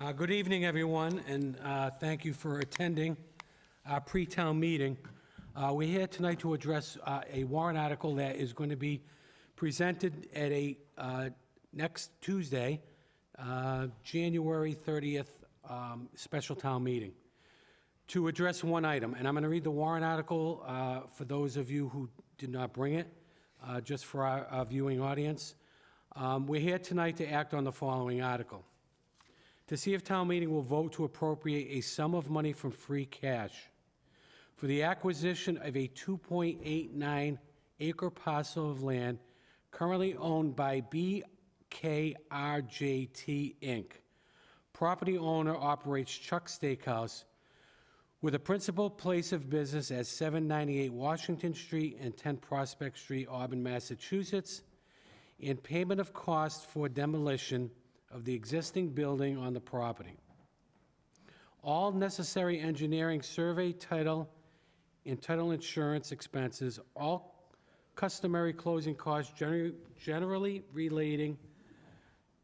Good evening, everyone, and thank you for attending our pre-town meeting. We're here tonight to address a warrant article that is going to be presented at a next Tuesday, January 30th, special town meeting, to address one item. And I'm going to read the warrant article for those of you who did not bring it, just for our viewing audience. We're here tonight to act on the following article. To see if town meeting will vote to appropriate a sum of money from free cash for the acquisition of a 2.89 acre parcel of land currently owned by BKRJT Inc. Property owner operates Chuck's Steakhouse with a principal place of business at 798 Washington Street and 10 Prospect Street, Auburn, Massachusetts, and payment of cost for demolition of the existing building on the property. All necessary engineering, survey, title, and title insurance expenses, all customary closing costs generally relating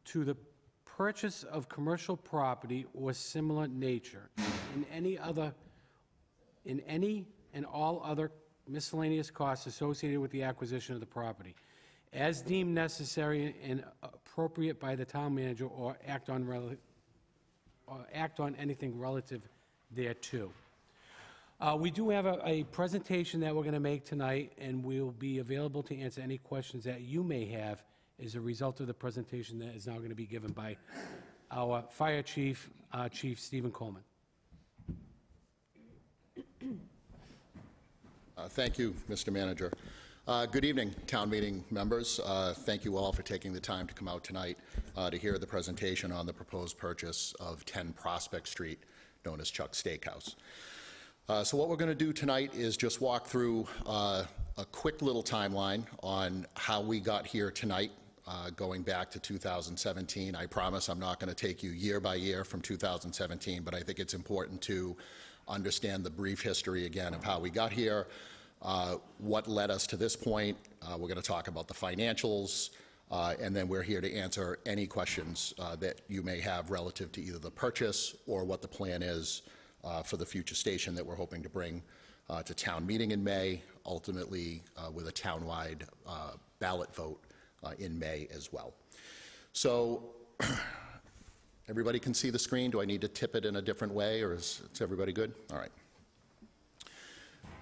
to the purchase of commercial property or similar nature, and any and all other miscellaneous costs associated with the acquisition of the property, as deemed necessary and appropriate by the town manager, or act on anything relative thereto. We do have a presentation that we're going to make tonight, and we'll be available to answer any questions that you may have as a result of the presentation that is now going to be given by our fire chief, Chief Stephen Coleman. Thank you, Mr. Manager. Good evening, town meeting members. Thank you all for taking the time to come out tonight to hear the presentation on the proposed purchase of 10 Prospect Street, known as Chuck's Steakhouse. So what we're going to do tonight is just walk through a quick little timeline on how we got here tonight, going back to 2017. I promise I'm not going to take you year by year from 2017, but I think it's important to understand the brief history again of how we got here, what led us to this point. We're going to talk about the financials, and then we're here to answer any questions that you may have relative to either the purchase or what the plan is for the future station that we're hoping to bring to town meeting in May, ultimately with a townwide ballot vote in May as well. So everybody can see the screen. Do I need to tip it in a different way, or is everybody good? All right.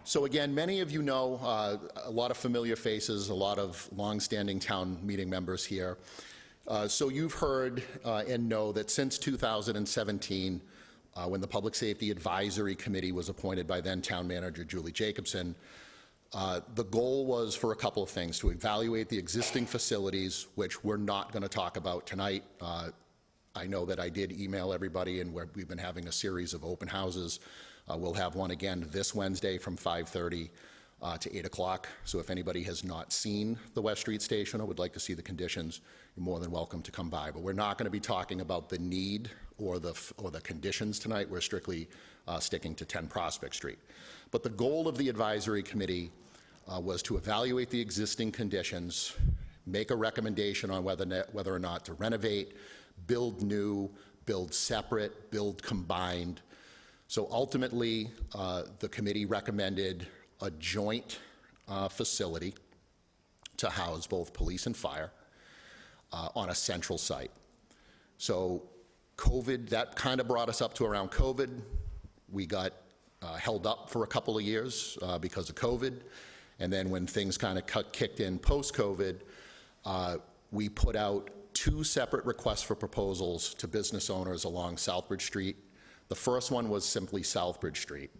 So again, many of you know a lot of familiar faces, a lot of longstanding town meeting members here. So you've heard and know that since 2017, when the Public Safety Advisory Committee was appointed by then town manager Julie Jacobson, the goal was for a couple of things: to evaluate the existing facilities, which we're not going to talk about tonight. I know that I did email everybody, and we've been having a series of open houses. We'll have one again this Wednesday from 5:30 to 8 o'clock. So if anybody has not seen the West Street Station or would like to see the conditions, you're more than welcome to come by. But we're not going to be talking about the need or the conditions tonight. We're strictly sticking to 10 Prospect Street. But the goal of the advisory committee was to evaluate the existing conditions, make a recommendation on whether or not to renovate, build new, build separate, build combined. So ultimately, the committee recommended a joint facility to house both police and fire on a central site. So COVID, that kind of brought us up to around COVID. We got held up for a couple of years because of COVID. And then when things kind of kicked in post-COVID, we put out 2 separate requests for proposals to business owners along Southbridge Street. The first one was simply Southbridge Street.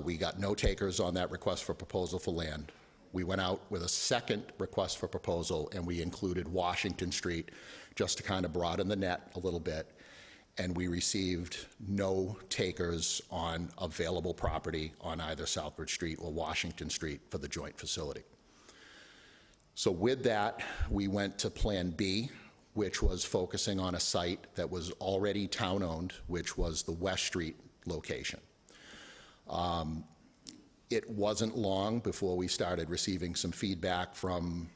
We got no takers on that request for proposal for land. We went out with a second request for proposal, and we included Washington Street just to kind of broaden the net a little bit. And we received no takers on available property on either Southbridge Street or Washington Street for the joint facility. So with that, we went to Plan B, which was focusing on a site that was already town-owned, which was the West Street location. It wasn't long before we started receiving some feedback from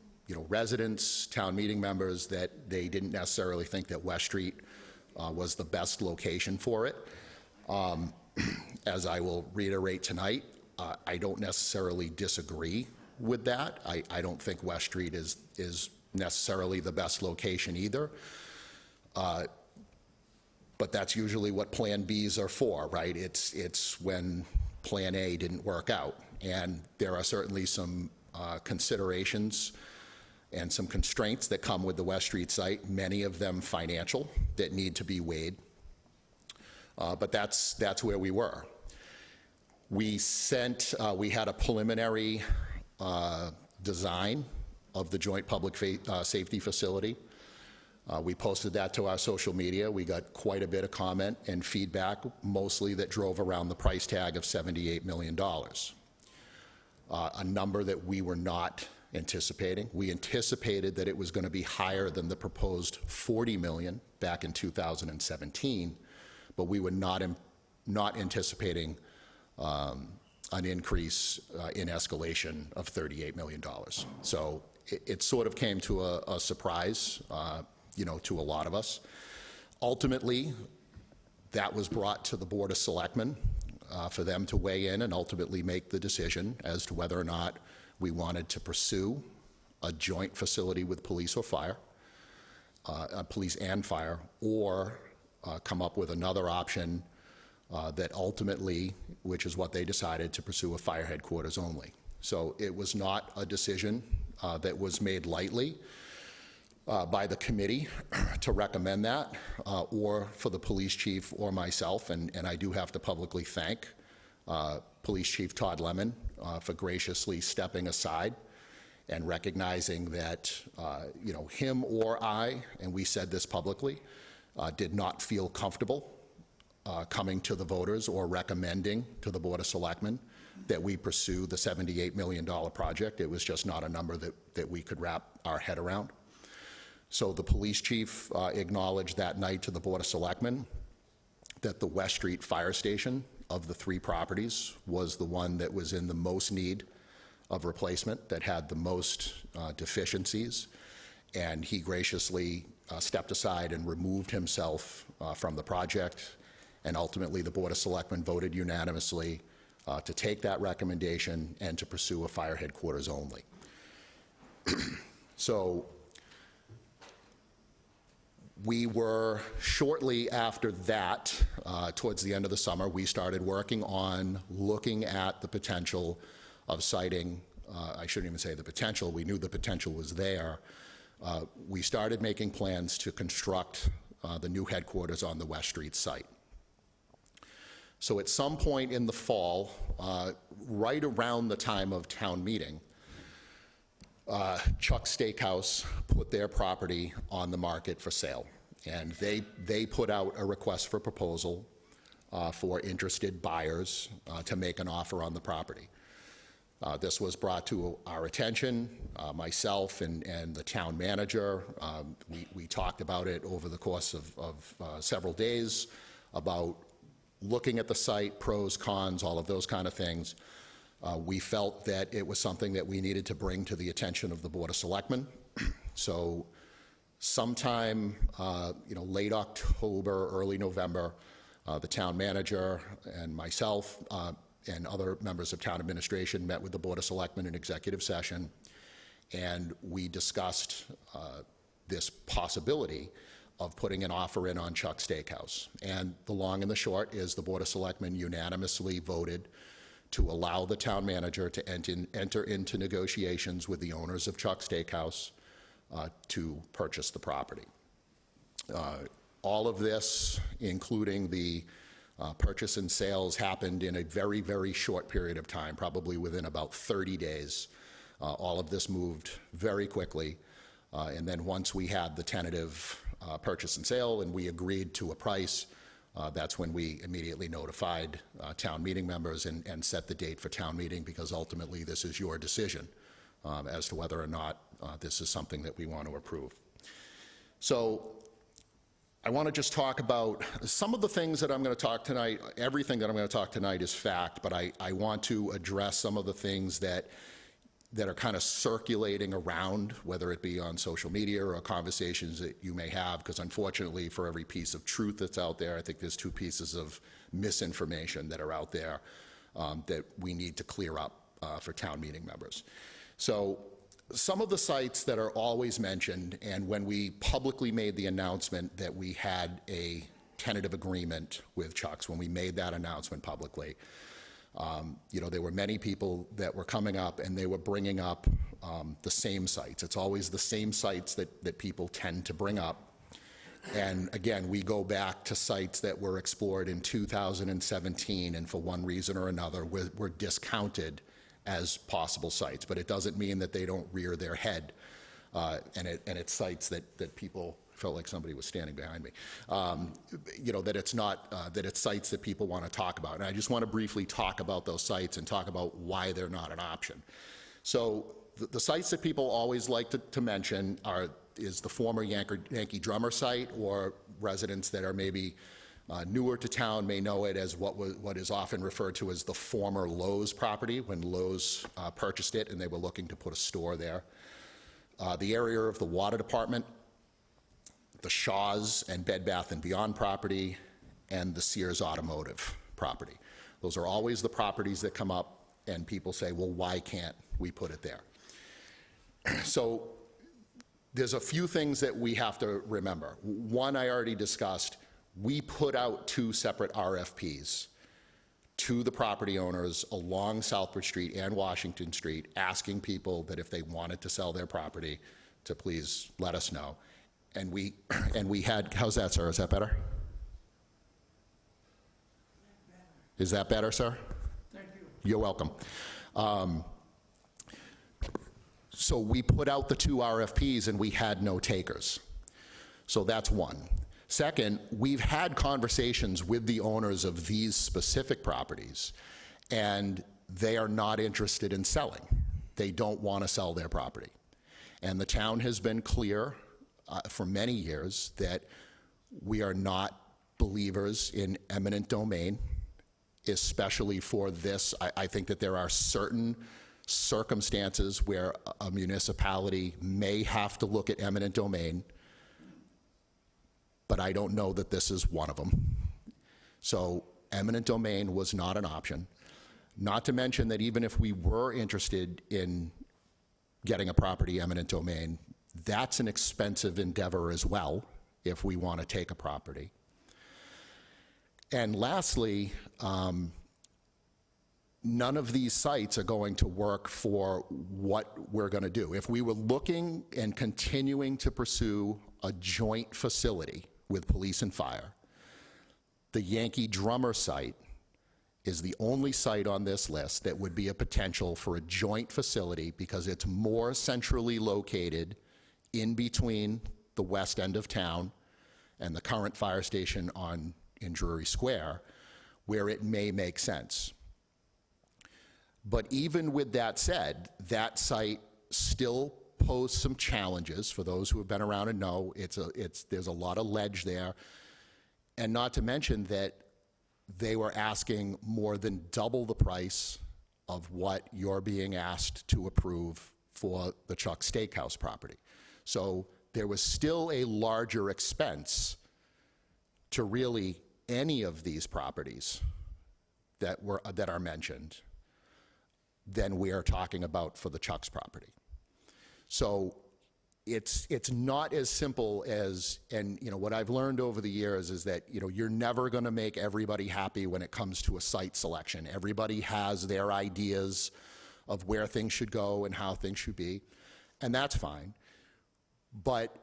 residents, town meeting members, that they didn't necessarily think that West Street was the best location for it. As I will reiterate tonight, I don't necessarily disagree with that. I don't think West Street is necessarily the best location either. But that's usually what Plan Bs are for, right? It's when Plan A didn't work out. And there are certainly some considerations and some constraints that come with the West Street site, many of them financial, that need to be weighed. But that's where we were. We had a preliminary design of the joint public safety facility. We posted that to our social media. We got quite a bit of comment and feedback, mostly that drove around the price tag of $78 million. A number that we were not anticipating. We anticipated that it was going to be higher than the proposed $40 million back in 2017, but we were not anticipating an increase in escalation of $38 million. So it sort of came to a surprise, to a lot of us. Ultimately, that was brought to the Board of Selectmen for them to weigh in and ultimately make the decision as to whether or not we wanted to pursue a joint facility with police or fire, police and fire, or come up with another option that ultimately, which is what they decided, to pursue a fire headquarters only. So it was not a decision that was made lightly by the committee to recommend that, or for the police chief or myself, and I do have to publicly thank Police Chief Todd Lemon for graciously stepping aside and recognizing that, him or I, and we said this publicly, did not feel comfortable coming to the voters or recommending to the Board of Selectmen that we pursue the $78 million project. It was just not a number that we could wrap our head around. So the police chief acknowledged that night to the Board of Selectmen that the West Street Fire Station of the three properties was the one that was in the most need of replacement, that had the most deficiencies, and he graciously stepped aside and removed himself from the project, and ultimately the Board of Selectmen voted unanimously to take that recommendation and to pursue a fire headquarters only. So we were, shortly after that, towards the end of the summer, we started working on looking at the potential of siting, I shouldn't even say the potential, we knew the potential was there. We started making plans to construct the new headquarters on the West Street site. So at some point in the fall, right around the time of town meeting, Chuck's Steakhouse put their property on the market for sale. And they put out a request for proposal for interested buyers to make an offer on the property. This was brought to our attention, myself and the town manager. We talked about it over the course of several days, about looking at the site, pros, cons, all of those kind of things. We felt that it was something that we needed to bring to the attention of the Board of Selectmen. So sometime, late October, early November, the town manager and myself and other members of town administration met with the Board of Selectmen in executive session, and we discussed this possibility of putting an offer in on Chuck's Steakhouse. And the long and the short is the Board of Selectmen unanimously voted to allow the town manager to enter into negotiations with the owners of Chuck's Steakhouse to purchase the property. All of this, including the purchase and sales, happened in a very, very short period of time, probably within about 30 days. All of this moved very quickly. And then once we had the tentative purchase and sale and we agreed to a price, that's when we immediately notified town meeting members and set the date for town meeting, because ultimately this is your decision as to whether or not this is something that we want to approve. So I want to just talk about some of the things that I'm going to talk tonight. Everything that I'm going to talk tonight is fact, but I want to address some of the things that that are kind of circulating around, whether it be on social media or conversations that you may have, because unfortunately for every piece of truth that's out there, I think there's two pieces of misinformation that are out there that we need to clear up for town meeting members. So some of the sites that are always mentioned, and when we publicly made the announcement that we had a tentative agreement with Chuck's, when we made that announcement publicly, there were many people that were coming up and they were bringing up the same sites. It's always the same sites that people tend to bring up. And again, we go back to sites that were explored in 2017 and for one reason or another were discounted as possible sites. But it doesn't mean that they don't rear their head. And it's sites that people felt like somebody was standing behind me, that it's not, that it's sites that people want to talk about. And I just want to briefly talk about those sites and talk about why they're not an option. So the sites that people always like to mention is the former Yankee Drummer site, or residents that are maybe newer to town may know it as what is often referred to as the former Lowe's property, when Lowe's purchased it and they were looking to put a store there. The area of the water department, the Shaw's and Bed Bath & Beyond property, and the Sears Automotive property. Those are always the properties that come up and people say, well, why can't we put it there? So there's a few things that we have to remember. One, I already discussed, we put out 2 separate RFPs to the property owners along Southbridge Street and Washington Street, asking people that if they wanted to sell their property to please let us know. And we had, how's that, sir? Is that better? Is that better, sir? Thank you. You're welcome. So we put out the 2 RFPs and we had no takers. So that's one. Second, we've had conversations with the owners of these specific properties, and they are not interested in selling. They don't want to sell their property. And the town has been clear for many years that we are not believers in eminent domain, especially for this. I think that there are certain circumstances where a municipality may have to look at eminent domain, but I don't know that this is one of them. So eminent domain was not an option. Not to mention that even if we were interested in getting a property eminent domain, that's an expensive endeavor as well if we want to take a property. And lastly, none of these sites are going to work for what we're going to do. If we were looking and continuing to pursue a joint facility with police and fire, the Yankee Drummer site is the only site on this list that would be a potential for a joint facility because it's more centrally located in between the west end of town and the current fire station in Drury Square, where it may make sense. But even with that said, that site still posed some challenges for those who have been around and know. There's a lot of ledge there, and not to mention that they were asking more than double the price of what you're being asked to approve for the Chuck Steakhouse property. So there was still a larger expense to really any of these properties that are mentioned than we are talking about for the Chuck's property. So it's not as simple as, and what I've learned over the years is that you're never going to make everybody happy when it comes to a site selection. Everybody has their ideas of where things should go and how things should be, and that's fine. But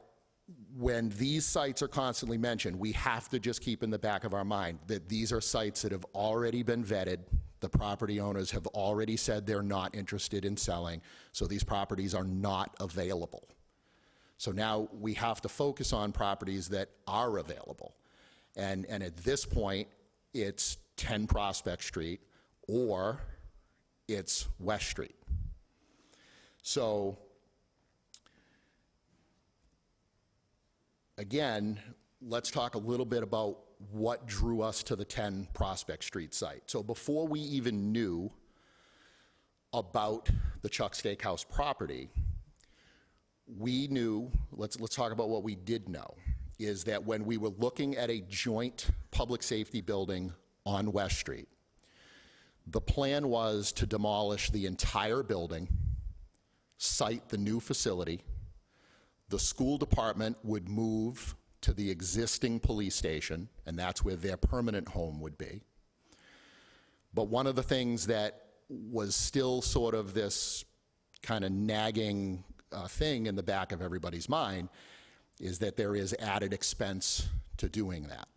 when these sites are constantly mentioned, we have to just keep in the back of our mind that these are sites that have already been vetted. The property owners have already said they're not interested in selling, so these properties are not available. So now we have to focus on properties that are available. And at this point, it's 10 Prospect Street or it's West Street. So again, let's talk a little bit about what drew us to the 10 Prospect Street site. So before we even knew about the Chuck Steakhouse property, we knew, let's talk about what we did know, is that when we were looking at a joint public safety building on West Street, the plan was to demolish the entire building, site the new facility. The school department would move to the existing police station, and that's where their permanent home would be. But one of the things that was still sort of this kind of nagging thing in the back of everybody's mind is that there is added expense to doing that.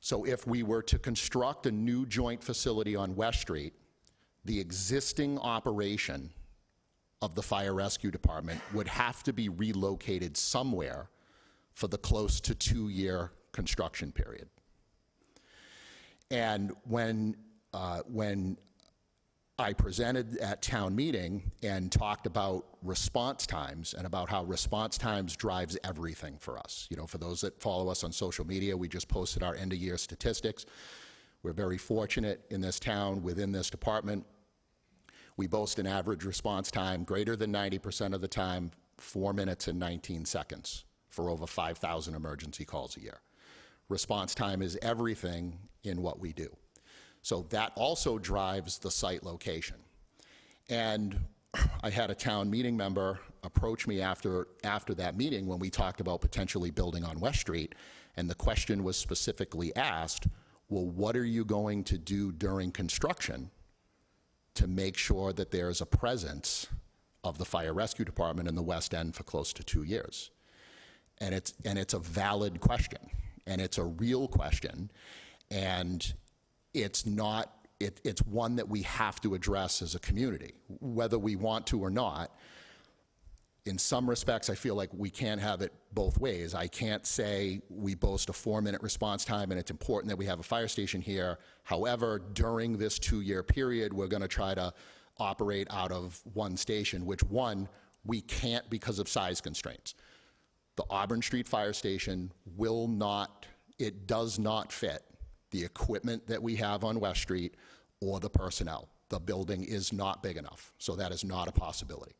So if we were to construct a new joint facility on West Street, the existing operation of the fire rescue department would have to be relocated somewhere for the close to 2-year construction period. And when I presented at town meeting and talked about response times and about how response times drives everything for us. You know, for those that follow us on social media, we just posted our end of year statistics. We're very fortunate in this town, within this department. We boast an average response time greater than 90% of the time, 4 minutes and 19 seconds for over 5,000 emergency calls a year. Response time is everything in what we do. So that also drives the site location. And I had a town meeting member approach me after that meeting when we talked about potentially building on West Street, and the question was specifically asked, well, what are you going to do during construction to make sure that there's a presence of the fire rescue department in the West End for close to 2 years? And it's a valid question, and it's a real question, and it's one that we have to address as a community, whether we want to or not. In some respects, I feel like we can't have it both ways. I can't say we boast a 4-minute response time and it's important that we have a fire station here. However, during this 2-year period, we're going to try to operate out of one station, which we can't because of size constraints. The Auburn Street Fire Station does not fit the equipment that we have on West Street or the personnel. The building is not big enough, so that is not a possibility.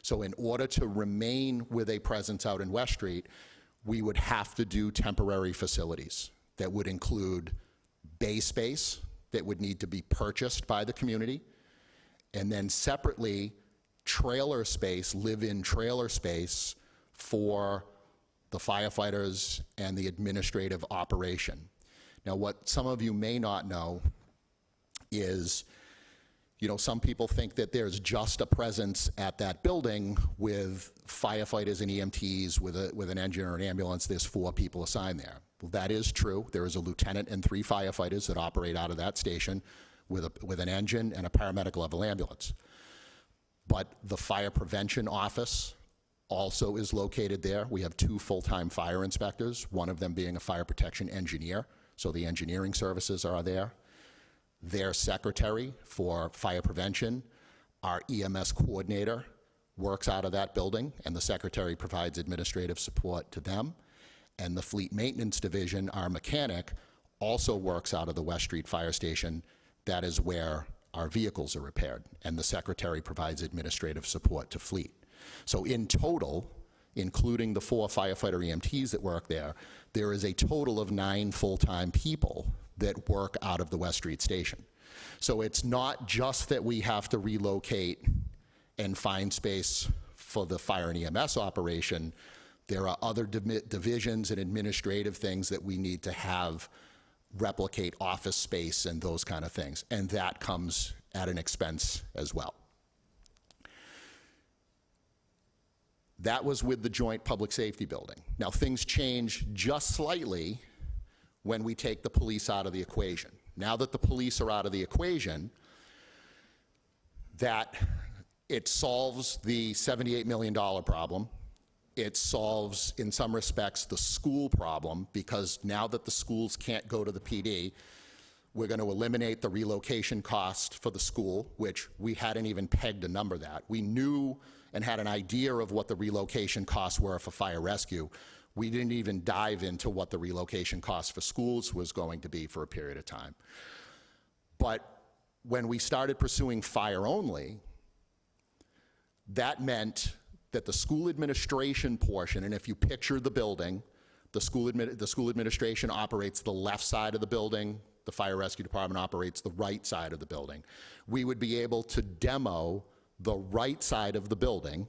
So in order to remain with a presence out in West Street, we would have to do temporary facilities that would include bay space that would need to be purchased by the community, and then separately trailer space, live-in trailer space for the firefighters and the administrative operation. Now, what some of you may not know is, some people think that there's just a presence at that building with firefighters and EMTs with an engine or an ambulance. There's 4 people assigned there. Well, that is true. There is a lieutenant and 3 firefighters that operate out of that station with an engine and a paramedic level ambulance. But the fire prevention office also is located there. We have 2 full-time fire inspectors, one of them being a fire protection engineer. So the engineering services are there. Their secretary for fire prevention, our EMS coordinator, works out of that building, and the secretary provides administrative support to them. And the fleet maintenance division, our mechanic, also works out of the West Street Fire Station. That is where our vehicles are repaired, and the secretary provides administrative support to fleet. So in total, including the 4 firefighter EMTs that work there, there is a total of 9 full-time people that work out of the West Street Station. So it's not just that we have to relocate and find space for the fire and EMS operation. There are other divisions and administrative things that we need to have replicate office space and those kind of things, and that comes at an expense as well. That was with the joint public safety building. Now, things change just slightly when we take the police out of the equation. Now that the police are out of the equation, that it solves the $78 million problem. It solves, in some respects, the school problem, because now that the schools can't go to the PD, we're going to eliminate the relocation cost for the school, which we hadn't even pegged a number that. We knew and had an idea of what the relocation costs were for fire rescue. We didn't even dive into what the relocation cost for schools was going to be for a period of time. But when we started pursuing fire only, that meant that the school administration portion, and if you picture the building, the school administration operates the left side of the building, the fire rescue department operates the right side of the building. We would be able to demo the right side of the building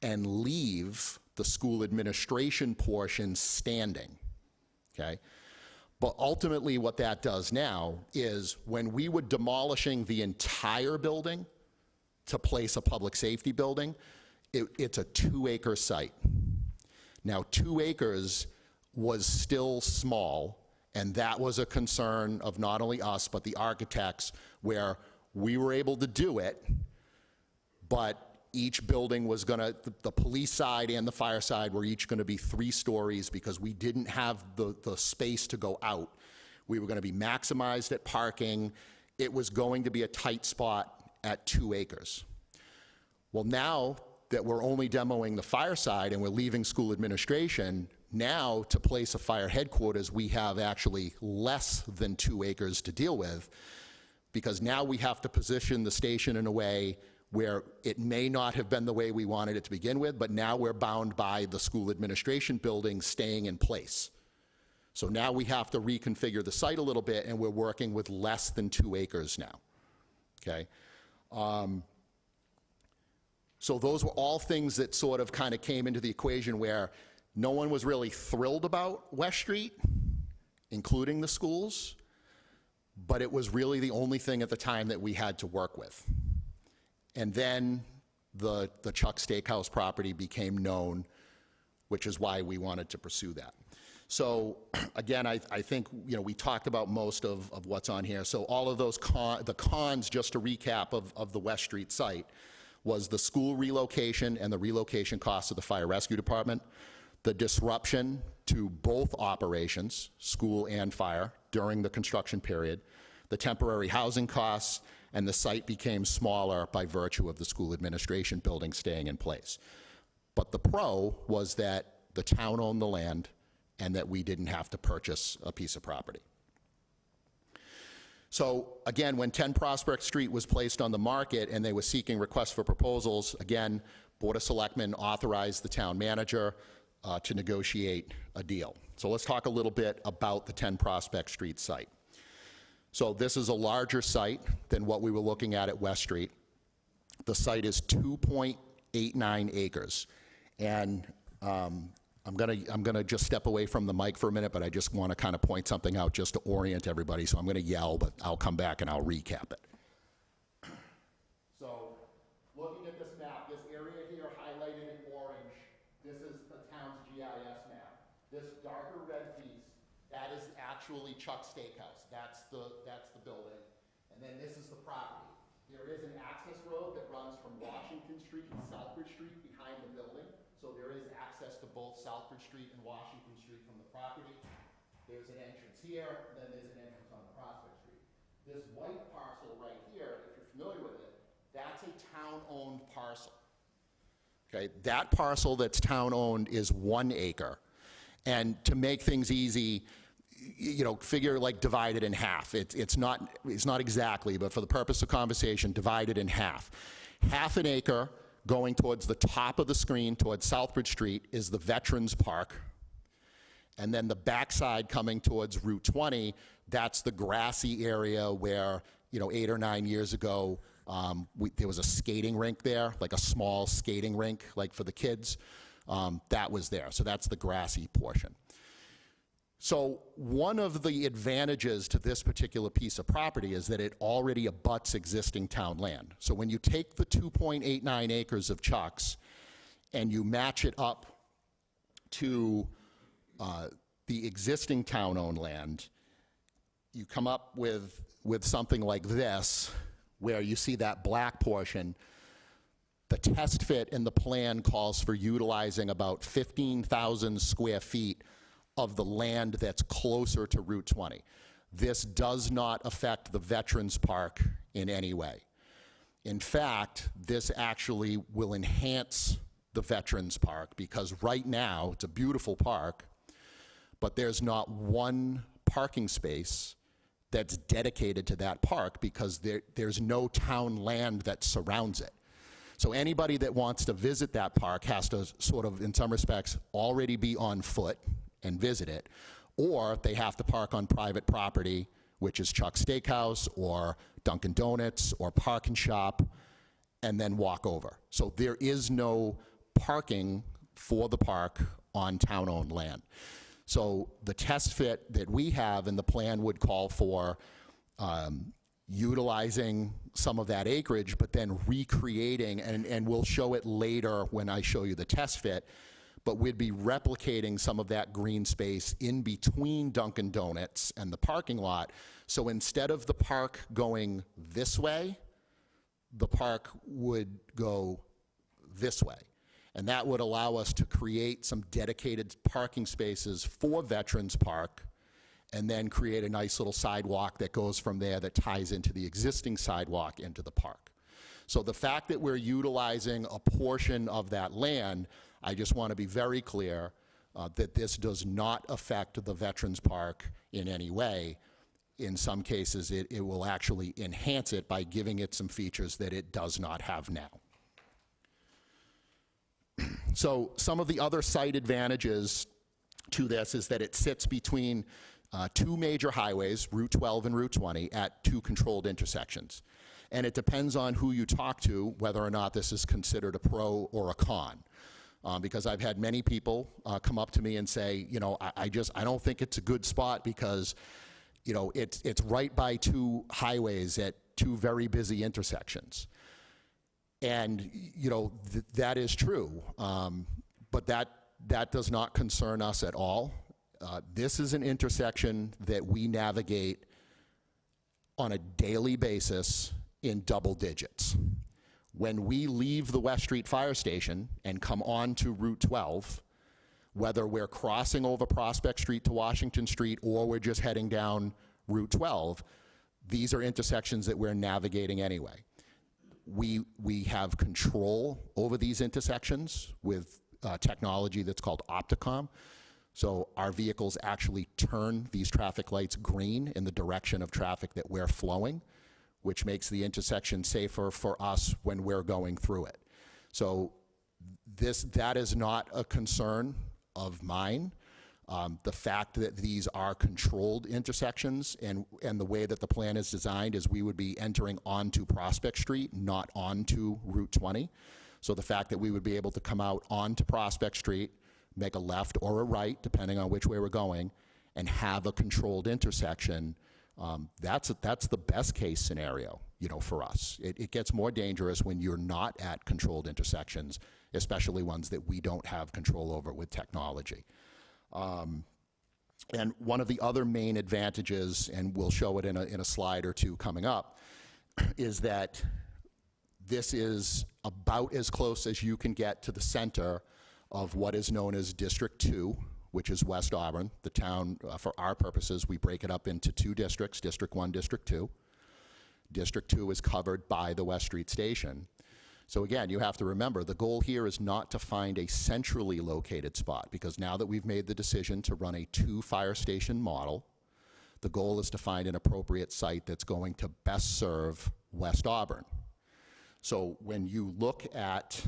and leave the school administration portion standing, okay? But ultimately what that does now is when we were demolishing the entire building to place a public safety building, it's a 2-acre site. Now, 2 acres was still small, and that was a concern of not only us, but the architects, where we were able to do it, but each building was gonna, the police side and the fire side were each gonna be 3 stories because we didn't have the space to go out. We were gonna be maximized at parking. It was going to be a tight spot at 2 acres. Well, now that we're only demoing the fire side and we're leaving school administration, now to place a fire headquarters, we have actually less than 2 acres to deal with, because now we have to position the station in a way where it may not have been the way we wanted it to begin with, but now we're bound by the school administration building staying in place. So now we have to reconfigure the site a little bit, and we're working with less than 2 acres now, okay? So those were all things that sort of kind of came into the equation where no one was really thrilled about West Street, including the schools, but it was really the only thing at the time that we had to work with. And then the Chuck Steakhouse property became known, which is why we wanted to pursue that. So again, I think, you know, we talked about most of what's on here. So all of those the cons, just to recap of the West Street site, was the school relocation and the relocation costs of the fire rescue department, the disruption to both operations, school and fire, during the construction period, the temporary housing costs, and the site became smaller by virtue of the school administration building staying in place. But the pro was that the town owned the land and that we didn't have to purchase a piece of property. So again, when 10 Prospect Street was placed on the market and they were seeking requests for proposals, again, Board of Selectmen authorized the town manager to negotiate a deal. So let's talk a little bit about the 10 Prospect Street site. So this is a larger site than what we were looking at West Street. The site is 2.89 acres. And I'm gonna just step away from the mic for a minute, but I just want to kind of point something out just to orient everybody. So I'm going to yell, but I'll come back and I'll recap it. So looking at this map, this area here highlighted in orange, this is the town's GIS map. This darker red piece, that is actually Chuck Steakhouse. That's the building. And then this is the property. There is an access road that runs from Washington Street and Southbridge Street behind the building. So there is access to both Southbridge Street and Washington Street from the property. There's an entrance here, then there's an entrance on Prospect Street. This white parcel right here, if you're familiar with it, that's a town-owned parcel. Okay, that parcel that's town-owned is 1 acre. And to make things easy, you know, figure like divide it in half. It's not exactly, but for the purpose of conversation, divide it in half. Half an acre going towards the top of the screen, towards Southbridge Street, is the Veterans Park. And then the backside coming towards Route 20, that's the grassy area where, you know, 8 or 9 years ago, there was a skating rink there, like a small skating rink, like for the kids. That was there. So that's the grassy portion. So one of the advantages to this particular piece of property is that it already abuts existing town land. So when you take the 2.89 acres of Chuck's and you match it up to the existing town-owned land, you come up with something like this, where you see that black portion. The test fit in the plan calls for utilizing about 15,000 square feet of the land that's closer to Route 20. This does not affect the Veterans Park in any way. In fact, this actually will enhance the Veterans Park, because right now, it's a beautiful park, but there's not one parking space that's dedicated to that park because there's no town land that surrounds it. So anybody that wants to visit that park has to sort of, in some respects, already be on foot and visit it, or they have to park on private property, which is Chuck's Steakhouse or Dunkin' Donuts or Park and Shop, and then walk over. So there is no parking for the park on town-owned land. So the test fit that we have in the plan would call for utilizing some of that acreage, but then recreating, and we'll show it later when I show you the test fit, but we'd be replicating some of that green space in between Dunkin' Donuts and the parking lot. So instead of the park going this way, the park would go this way. And that would allow us to create some dedicated parking spaces for Veterans Park, and then create a nice little sidewalk that goes from there that ties into the existing sidewalk into the park. So the fact that we're utilizing a portion of that land, I just want to be very clear that this does not affect the Veterans Park in any way. In some cases, it will actually enhance it by giving it some features that it does not have now. So some of the other site advantages to this is that it sits between two major highways, Route 12 and Route 20, at two controlled intersections. And it depends on who you talk to whether or not this is considered a pro or a con. Because I've had many people come up to me and say, you know, I don't think it's a good spot because, you know, it's right by two highways at two very busy intersections. And, you know, that is true, but that does not concern us at all. This is an intersection that we navigate on a daily basis in double digits. When we leave the West Street Fire Station and come on to Route 12, whether we're crossing over Prospect Street to Washington Street or we're just heading down Route 12, these are intersections that we're navigating anyway. We have control over these intersections with technology that's called Opticom. So our vehicles actually turn these traffic lights green in the direction of traffic that we're flowing, which makes the intersection safer for us when we're going through it. So that is not a concern of mine. The fact that these are controlled intersections and the way that the plan is designed is we would be entering onto Prospect Street, not onto Route 20. So the fact that we would be able to come out onto Prospect Street, make a left or a right, depending on which way we're going, and have a controlled intersection, that's the best case scenario, you know, for us. It gets more dangerous when you're not at controlled intersections, especially ones that we don't have control over with technology. And one of the other main advantages, and we'll show it in a slide or two coming up, is that this is about as close as you can get to the center of what is known as District 2, which is West Auburn. The town, for our purposes, we break it up into two districts, District 1, District 2. District 2 is covered by the West Street Station. So again, you have to remember, the goal here is not to find a centrally located spot, because now that we've made the decision to run a two fire station model, the goal is to find an appropriate site that's going to best serve West Auburn. So when you look at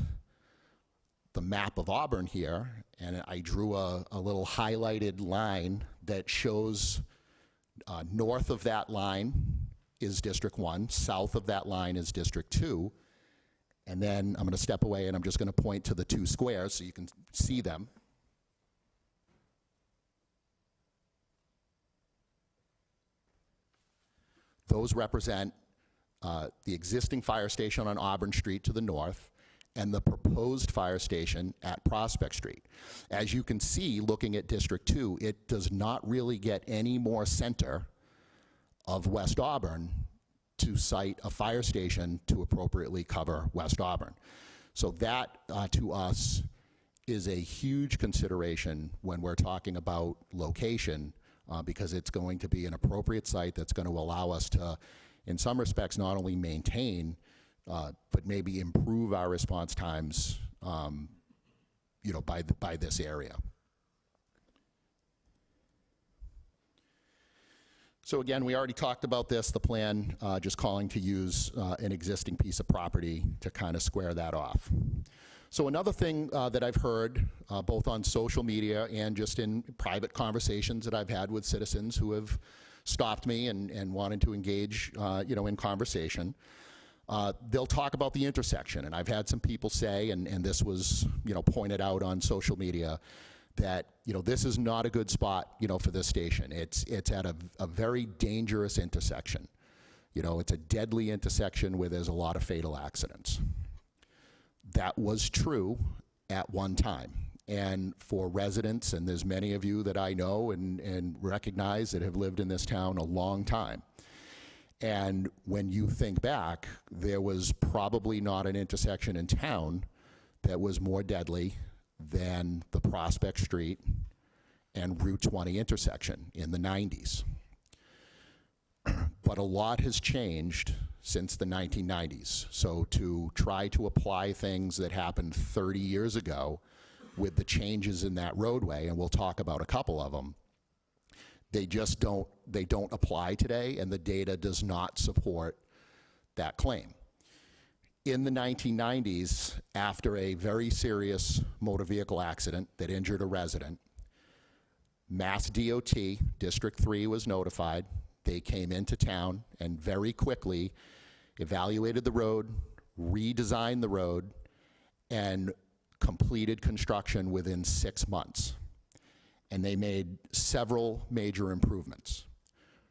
the map of Auburn here, and I drew a little highlighted line that shows north of that line is District 1, south of that line is District 2, and then I'm going to step away and I'm just going to point to the two squares so you can see them. Those represent the existing fire station on Auburn Street to the north and the proposed fire station at Prospect Street. As you can see, looking at District 2, it does not really get any more center of West Auburn to site a fire station to appropriately cover West Auburn. So that, to us, is a huge consideration when we're talking about location, because it's going to be an appropriate site that's going to allow us to, in some respects, not only maintain, but maybe improve our response times, you know, by this area. So again, we already talked about this, the plan, just calling to use an existing piece of property to kind of square that off. So another thing that I've heard, both on social media and just in private conversations that I've had with citizens who have stopped me and wanted to engage, in conversation, they'll talk about the intersection. And I've had some people say, and this was, pointed out on social media, that, this is not a good spot, for this station. It's at a very dangerous intersection. It's a deadly intersection where there's a lot of fatal accidents. That was true at one time. And for residents, and there's many of you that I know and recognize that have lived in this town a long time. And when you think back, there was probably not an intersection in town that was more deadly than the Prospect Street and Route 20 intersection in the 90s. But a lot has changed since the 1990s. So to try to apply things that happened 30 years ago with the changes in that roadway, and we'll talk about a couple of them, they don't apply today, and the data does not support that claim. In the 1990s, after a very serious motor vehicle accident that injured a resident, Mass DOT, District 3 was notified. They came into town and very quickly evaluated the road, redesigned the road, and completed construction within 6 months. And they made several major improvements.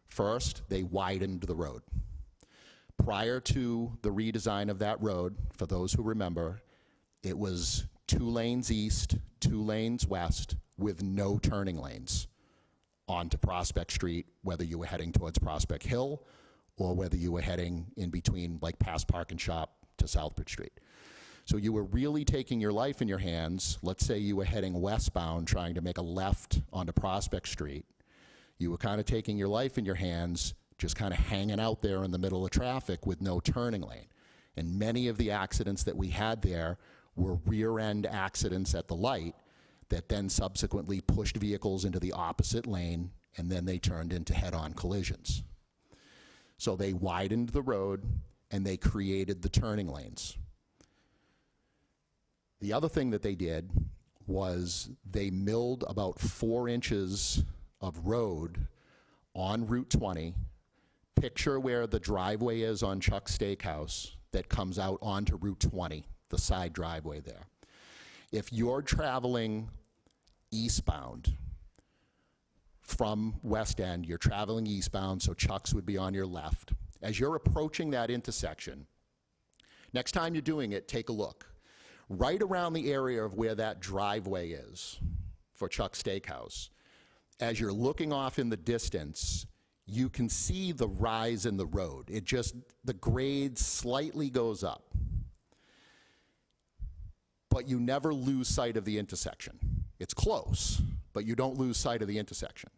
First, they widened the road. Prior to the redesign of that road, for those who remember, it was 2 lanes east, 2 lanes west, with no turning lanes onto Prospect Street, whether you were heading towards Prospect Hill or whether you were heading in between, like past Park and Shop to Southbridge Street. So you were really taking your life in your hands. Let's say you were heading westbound, trying to make a left onto Prospect Street. You were kind of taking your life in your hands, just kind of hanging out there in the middle of traffic with no turning lane. And many of the accidents that we had there were rear-end accidents at the light that then subsequently pushed vehicles into the opposite lane, and then they turned into head-on collisions. So they widened the road, and they created the turning lanes. The other thing that they did was they milled about 4 inches of road on Route 20. Picture where the driveway is on Chuck's Steakhouse that comes out onto Route 20, the side driveway there. If you're traveling eastbound from West End, you're traveling eastbound, so Chuck's would be on your left. As you're approaching that intersection, next time you're doing it, take a look. Right around the area of where that driveway is for Chuck's Steakhouse, as you're looking off in the distance, you can see the rise in the road. The grade slightly goes up. But you never lose sight of the intersection. It's close, but you don't lose sight of the intersection.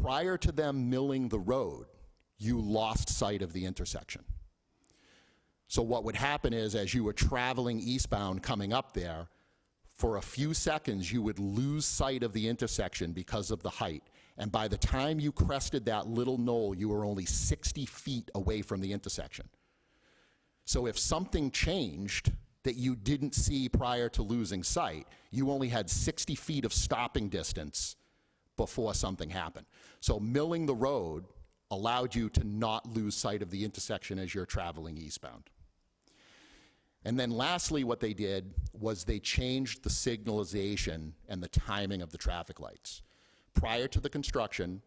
Prior to them milling the road, you lost sight of the intersection. So what would happen is, as you were traveling eastbound coming up there, for a few seconds you would lose sight of the intersection because of the height. And by the time you crested that little knoll, you were only 60 feet away from the intersection. So if something changed that you didn't see prior to losing sight, you only had 60 feet of stopping distance before something happened. So milling the road allowed you to not lose sight of the intersection as you're traveling eastbound. And then lastly, what they did was they changed the signalization and the timing of the traffic lights. Prior to the construction,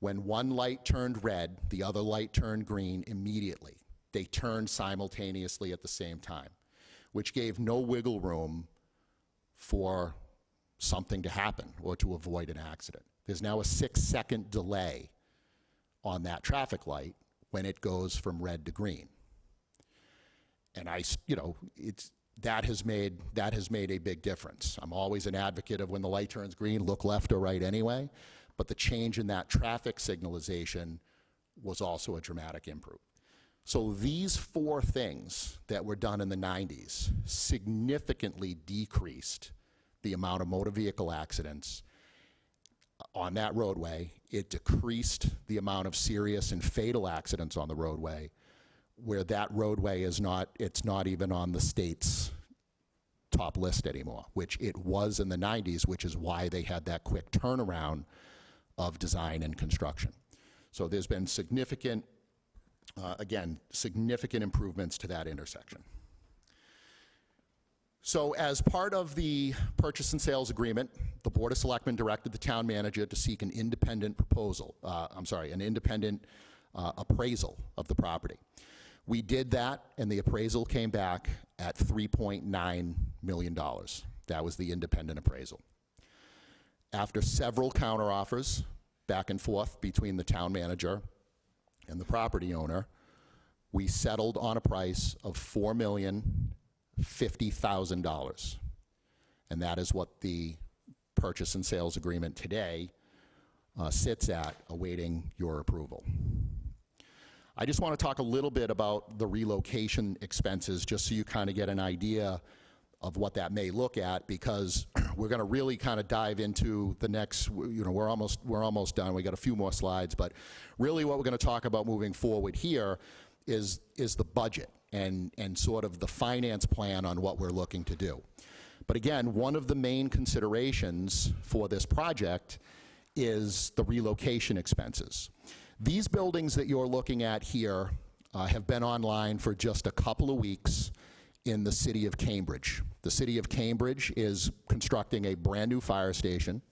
when one light turned red, the other light turned green immediately. They turned simultaneously at the same time, which gave no wiggle room for something to happen or to avoid an accident. There's now a 6-second delay on that traffic light when it goes from red to green. And that has made a big difference. I'm always an advocate of when the light turns green, look left or right anyway, but the change in that traffic signalization was also a dramatic improvement. So these 4 things that were done in the 90s significantly decreased the amount of motor vehicle accidents, on that roadway. It decreased the amount of serious and fatal accidents on the roadway, where that roadway is not, it's not even on the state's top list anymore, which it was in the 90s, which is why they had that quick turnaround of design and construction. So there's been significant, again, significant improvements to that intersection. So as part of the purchase and sales agreement, the Board of Selectmen directed the town manager to seek an independent an independent appraisal of the property. We did that, and the appraisal came back at $3.9 million. That was the independent appraisal. After several counteroffers back and forth between the town manager and the property owner, we settled on a price of $4,050,000. And that is what the purchase and sales agreement today sits at, awaiting your approval. I just want to talk a little bit about the relocation expenses, just so you kind of get an idea of what that may look at, because we're going to really kind of dive into the next, we're almost done. We got a few more slides, but really what we're going to talk about moving forward here is the budget and sort of the finance plan on what we're looking to do. But again, one of the main considerations for this project is the relocation expenses. These buildings that you're looking at here have been online for just a couple of weeks in the city of Cambridge. The city of Cambridge is constructing a brand new fire station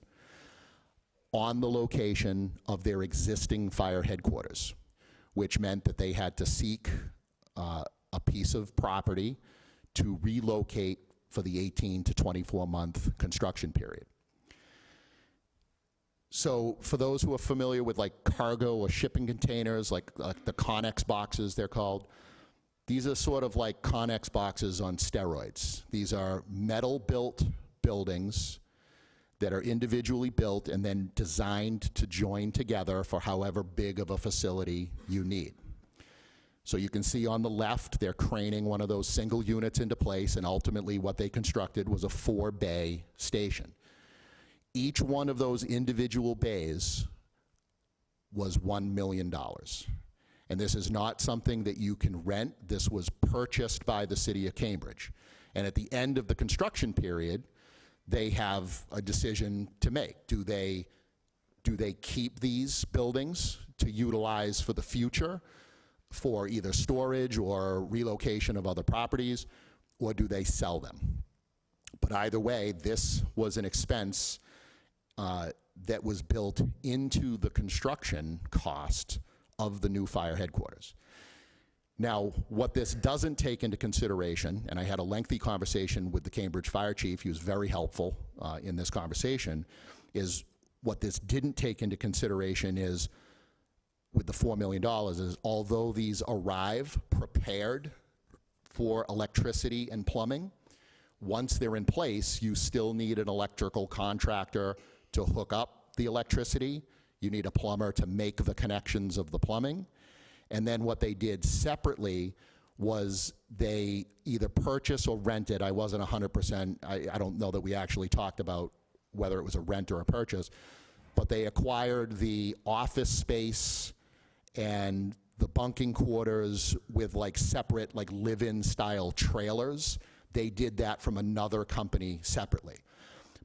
on the location of their existing fire headquarters, which meant that they had to seek a piece of property to relocate for the 18 to 24-month construction period. So for those who are familiar with like cargo or shipping containers, like the Connex boxes they're called, these are sort of like Connex boxes on steroids. These are metal-built buildings that are individually built and then designed to join together for however big of a facility you need. So you can see on the left, they're craning one of those single units into place, and ultimately what they constructed was a 4-bay station. Each one of those individual bays was $1 million. And this is not something that you can rent. This was purchased by the city of Cambridge. And at the end of the construction period, they have a decision to make. Do they keep these buildings to utilize for the future for either storage or relocation of other properties, or do they sell them? But either way, this was an expense that was built into the construction cost of the new fire headquarters. Now, what this doesn't take into consideration, and I had a lengthy conversation with the Cambridge fire chief, he was very helpful in this conversation, is what this didn't take into consideration is, with the $4 million, is although these arrive prepared for electricity and plumbing, once they're in place, you still need an electrical contractor to hook up the electricity. You need a plumber to make the connections of the plumbing. And then what they did separately was they either purchase or rented. I wasn't 100%, I don't know that we actually talked about whether it was a rent or a purchase, but they acquired the office space and the bunking quarters with like separate like live-in style trailers. They did that from another company separately.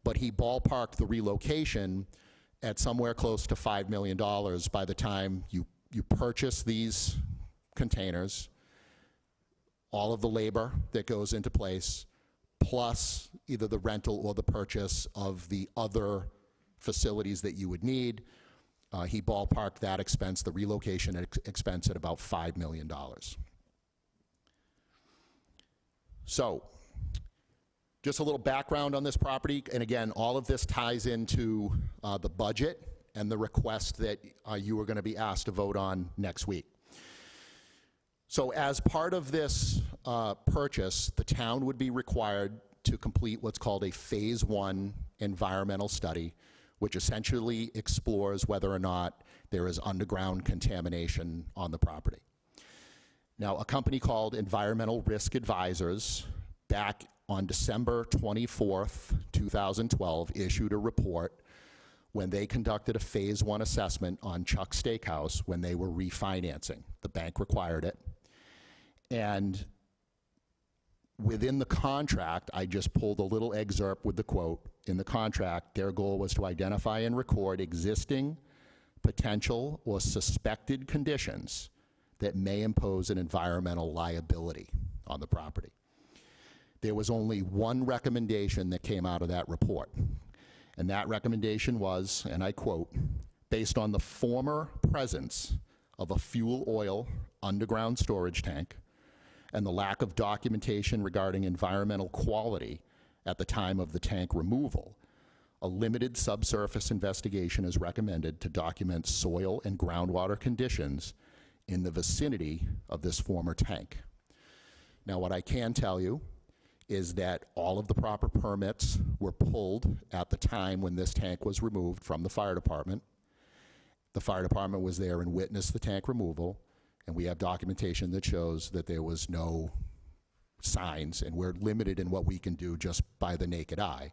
But he ballparked the relocation at somewhere close to $5 million by the time you purchase these containers, all of the labor that goes into place, plus either the rental or the purchase of the other facilities that you would need. He ballparked that expense, the relocation expense, at about $5 million. So, just a little background on this property, and again, all of this ties into the budget and the request that you are going to be asked to vote on next week. So as part of this purchase, the town would be required to complete what's called a Phase 1 environmental study, which essentially explores whether or not there is underground contamination on the property. Now, a company called Environmental Risk Advisors, back on December 24th, 2012, issued a report when they conducted a Phase 1 assessment on Chuck Steakhouse when they were refinancing. The bank required it. And within the contract, I just pulled a little excerpt with the quote. In the contract, their goal was to identify and record existing, potential, or suspected conditions that may impose an environmental liability on the property. There was only one recommendation that came out of that report, and that recommendation was, and I quote, based on the former presence of a fuel oil underground storage tank and the lack of documentation regarding environmental quality at the time of the tank removal, a limited subsurface investigation is recommended to document soil and groundwater conditions in the vicinity of this former tank. Now, what I can tell you is that all of the proper permits were pulled at the time when this tank was removed from the fire department. The fire department was there and witnessed the tank removal, and we have documentation that shows that there was no signs, and we're limited in what we can do just by the naked eye,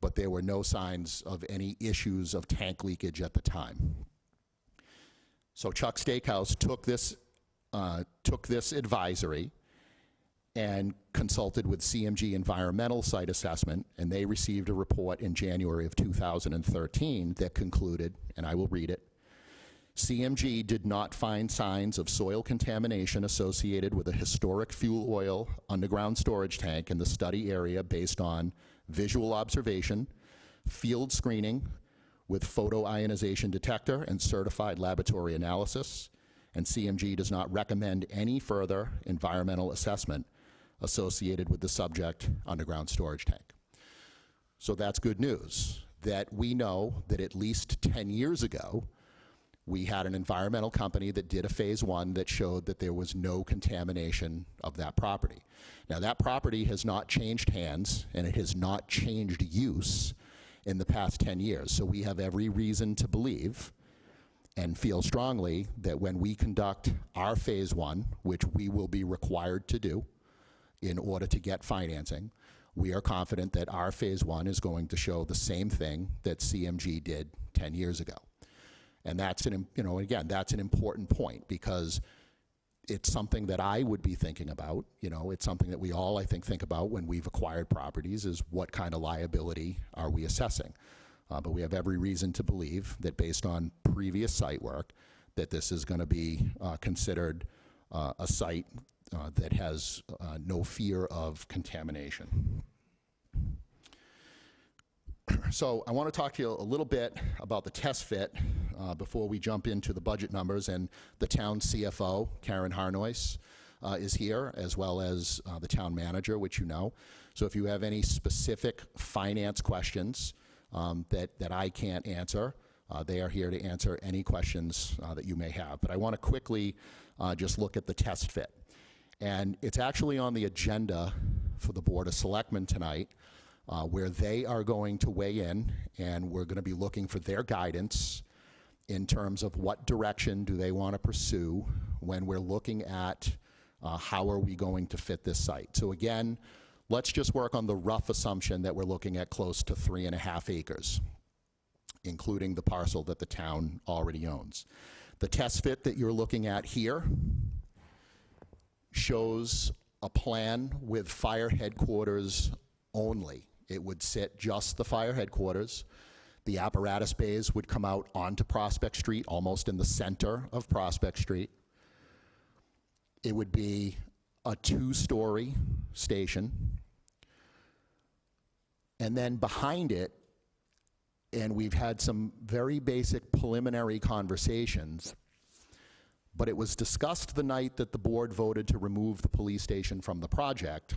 but there were no signs of any issues of tank leakage at the time. So Chuck Steakhouse took this advisory and consulted with CMG Environmental Site Assessment, and they received a report in January of 2013 that concluded, and I will read it, CMG did not find signs of soil contamination associated with a historic fuel oil underground storage tank in the study area based on visual observation, field screening with photoionization detector and certified laboratory analysis, and CMG does not recommend any further environmental assessment associated with the subject underground storage tank. So that's good news, that we know that at least 10 years ago, we had an environmental company that did a Phase 1 that showed that there was no contamination of that property. Now, that property has not changed hands, and it has not changed use in the past 10 years. So we have every reason to believe and feel strongly that when we conduct our Phase 1, which we will be required to do in order to get financing, we are confident that our Phase 1 is going to show the same thing that CMG did 10 years ago. And that's that's an important point, because it's something that I would be thinking about. It's something that we all, I think about when we've acquired properties, is what kind of liability are we assessing? But we have every reason to believe that based on previous site work, that this is going to be considered a site that has no fear of contamination. So I want to talk to you a little bit about the test fit before we jump into the budget numbers, and the town CFO, Karen Harnois, is here, as well as the town manager, which you know. So if you have any specific finance questions that I can't answer, they are here to answer any questions that you may have. But I want to quickly just look at the test fit. And it's actually on the agenda for the Board of Selectmen tonight, where they are going to weigh in, and we're going to be looking for their guidance in terms of what direction do they want to pursue when we're looking at how are we going to fit this site. So again, let's just work on the rough assumption that we're looking at close to 3.5 acres, including the parcel that the town already owns. The test fit that you're looking at here shows a plan with fire headquarters only. It would sit just the fire headquarters. The apparatus bays would come out onto Prospect Street, almost in the center of Prospect Street. It would be a 2-story station. And then behind it, and we've had some very basic preliminary conversations, but it was discussed the night that the board voted to remove the police station from the project,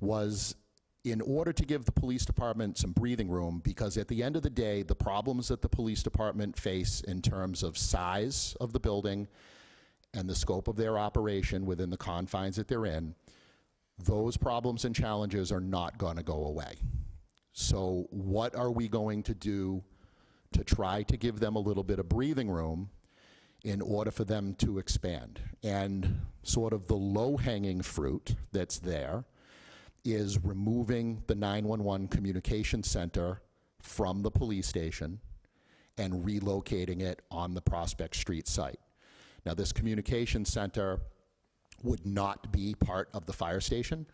was in order to give the police department some breathing room, because at the end of the day, the problems that the police department face in terms of size of the building and the scope of their operation within the confines that they're in, those problems and challenges are not going to go away. So what are we going to do to try to give them a little bit of breathing room in order for them to expand? And sort of the low-hanging fruit that's there is removing the 911 communication center from the police station and relocating it on the Prospect Street site. Now, this communication center would not be part of the fire station.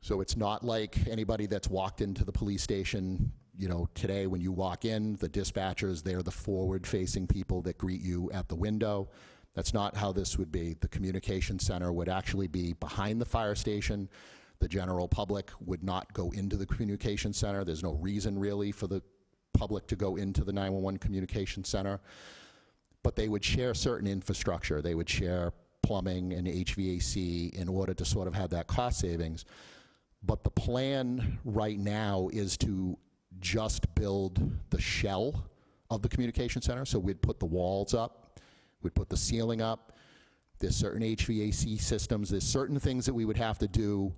So it's not like anybody that's walked into the police station, you know, today when you walk in, the dispatchers, they're the forward-facing people that greet you at the window. That's not how this would be. The communication center would actually be behind the fire station. The general public would not go into the communication center. There's no reason really for the public to go into the 911 communication center. But they would share certain infrastructure. They would share plumbing and HVAC in order to sort of have that cost savings. But the plan right now is to just build the shell of the communication center. So we'd put the walls up, we'd put the ceiling up. There's certain HVAC systems, there's certain things that we would have to do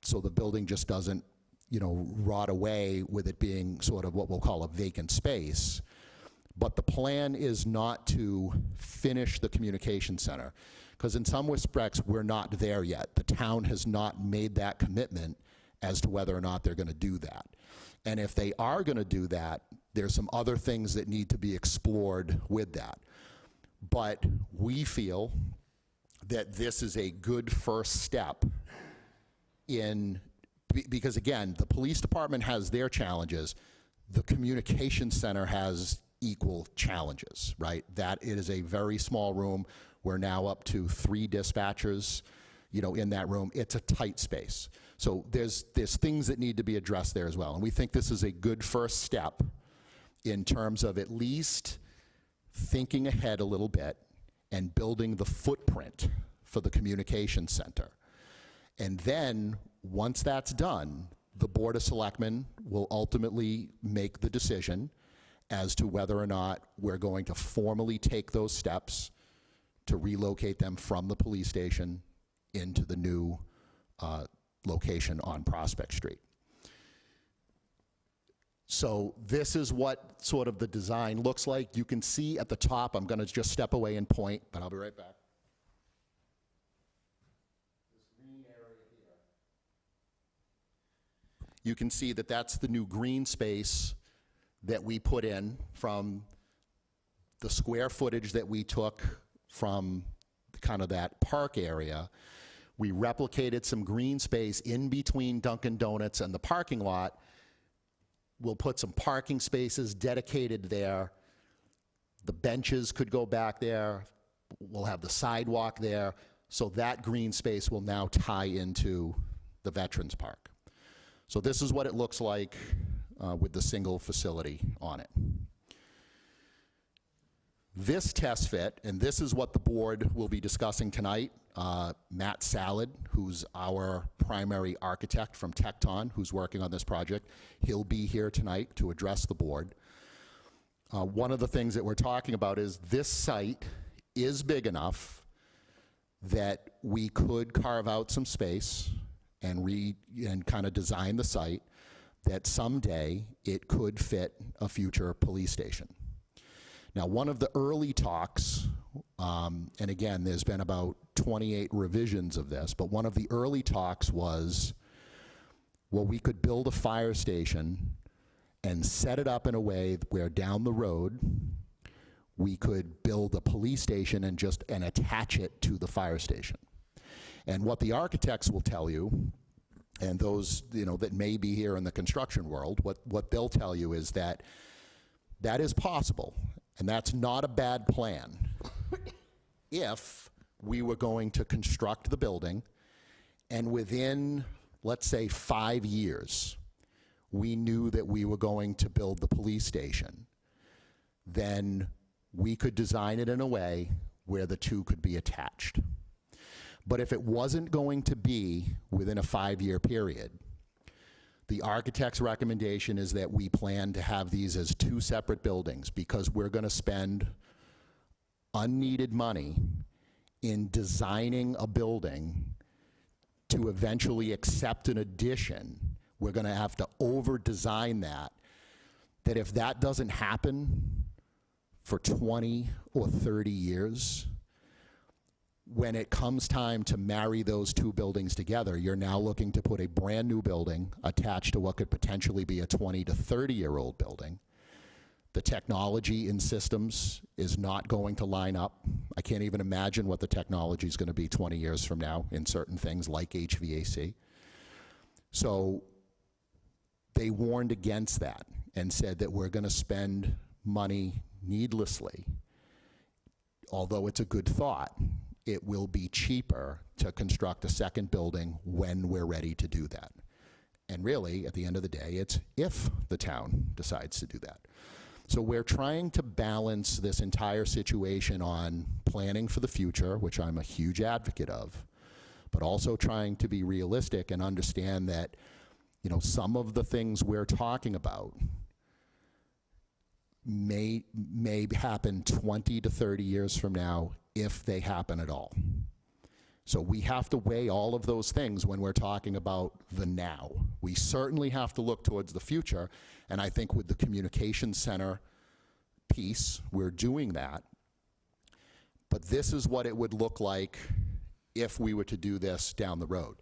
so the building just doesn't, you know, rot away with it being sort of what we'll call a vacant space. But the plan is not to finish the communication center, because in some respects, we're not there yet. The town has not made that commitment as to whether or not they're going to do that. And if they are going to do that, there's some other things that need to be explored with that. But we feel that this is a good first step in, because again, the police department has their challenges. The communication center has equal challenges, right? That it is a very small room. We're now up to 3 dispatchers, you know, in that room. It's a tight space. So there's things that need to be addressed there as well. And we think this is a good first step in terms of at least thinking ahead a little bit and building the footprint for the communication center. And then, once that's done, the Board of Selectmen will ultimately make the decision as to whether or not we're going to formally take those steps to relocate them from the police station into the new location on Prospect Street. So this is what sort of the design looks like. You can see at the top, I'm going to just step away and point, but I'll be right back. This green area here. You can see that that's the new green space that we put in from the square footage that we took from kind of that park area. We replicated some green space in between Dunkin' Donuts and the parking lot. We'll put some parking spaces dedicated there. The benches could go back there. We'll have the sidewalk there. So that green space will now tie into the Veterans Park. So this is what it looks like with the single facility on it. This test fit, and this is what the board will be discussing tonight. Matt Salad, who's our primary architect from Tecton, who's working on this project, he'll be here tonight to address the board. One of the things that we're talking about is this site is big enough that we could carve out some space and kind of design the site that someday it could fit a future police station. Now, one of the early talks, and again, there's been about 28 revisions of this, but one of the early talks was, well, we could build a fire station and set it up in a way where down the road we could build a police station and attach it to the fire station. And what the architects will tell you, and those, you know, that may be here in the construction world, what they'll tell you is that that is possible, and that's not a bad plan if we were going to construct the building and within, let's say, 5 years, we knew that we were going to build the police station, then we could design it in a way where the two could be attached. But if it wasn't going to be within a 5-year period, the architect's recommendation is that we plan to have these as 2 separate buildings, because we're going to spend unneeded money in designing a building to eventually accept an addition. We're going to have to over-design that if that doesn't happen for 20 or 30 years, when it comes time to marry those two buildings together, you're now looking to put a brand-new building attached to what could potentially be a 20 to 30-year-old building. The technology in systems is not going to line up. I can't even imagine what the technology is going to be 20 years from now in certain things like HVAC. So they warned against that and said that we're going to spend money needlessly. Although it's a good thought, it will be cheaper to construct a second building when we're ready to do that. And really, at the end of the day, it's if the town decides to do that. So we're trying to balance this entire situation on planning for the future, which I'm a huge advocate of, but also trying to be realistic and understand that, you know, some of the things we're talking about may happen 20 to 30 years from now, if they happen at all. So we have to weigh all of those things when we're talking about the now. We certainly have to look towards the future, and I think with the communication center piece, we're doing that. But this is what it would look like if we were to do this down the road.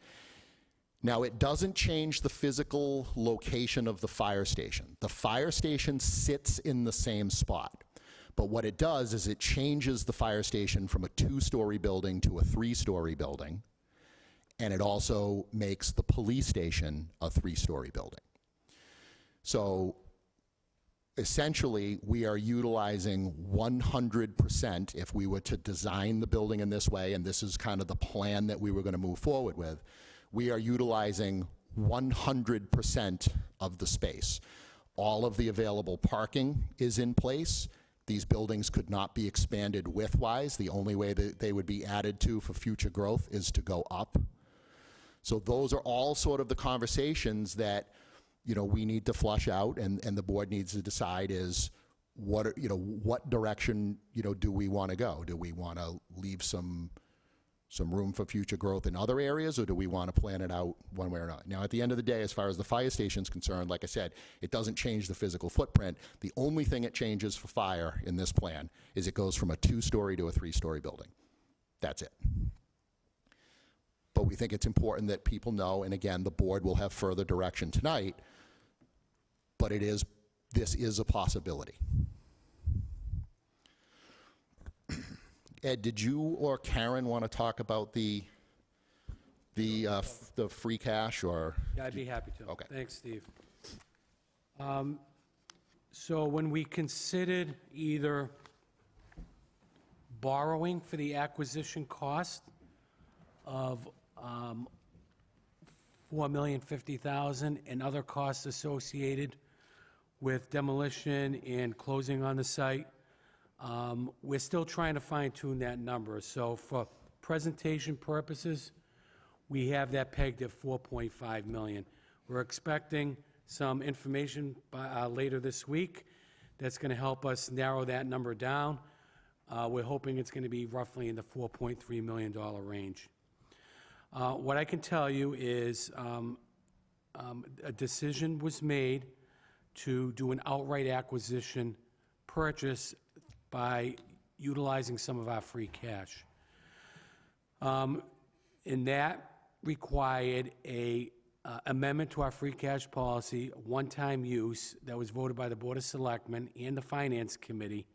Now, it doesn't change the physical location of the fire station. The fire station sits in the same spot. But what it does is it changes the fire station from a 2-story building to a 3-story building, and it also makes the police station a 3-story building. So essentially, we are utilizing 100%, if we were to design the building in this way, and this is kind of the plan that we were going to move forward with, we are utilizing 100% of the space. All of the available parking is in place. These buildings could not be expanded width-wise. The only way that they would be added to for future growth is to go up. So those are all sort of the conversations that, you know, we need to flush out, and the board needs to decide is what direction, you know, do we want to go? Do we want to leave some room for future growth in other areas, or do we want to plan it out one way or not? Now, at the end of the day, as far as the fire station is concerned, like I said, it doesn't change the physical footprint. The only thing it changes for fire in this plan is it goes from a 2-story to a 3-story building. That's it. But we think it's important that people know, and again, the board will have further direction tonight, but this is a possibility. Ed, did you or Karen want to talk about the free cash, or? Yeah, I'd be happy to. Okay. Thanks, Steve. So when we considered either borrowing for the acquisition cost of $4,050,000 and other costs associated with demolition and closing on the site, we're still trying to fine-tune that number. So for presentation purposes, we have that pegged at $4.5 million. We're expecting some information by, later this week that's going to help us narrow that number down. We're hoping it's going to be roughly in the $4.3 million range. What I can tell you is a decision was made to do an outright acquisition purchase by utilizing some of our free cash. And that required a amendment to our free cash policy, one-time use, that was voted by the Board of Selectmen and the Finance Committee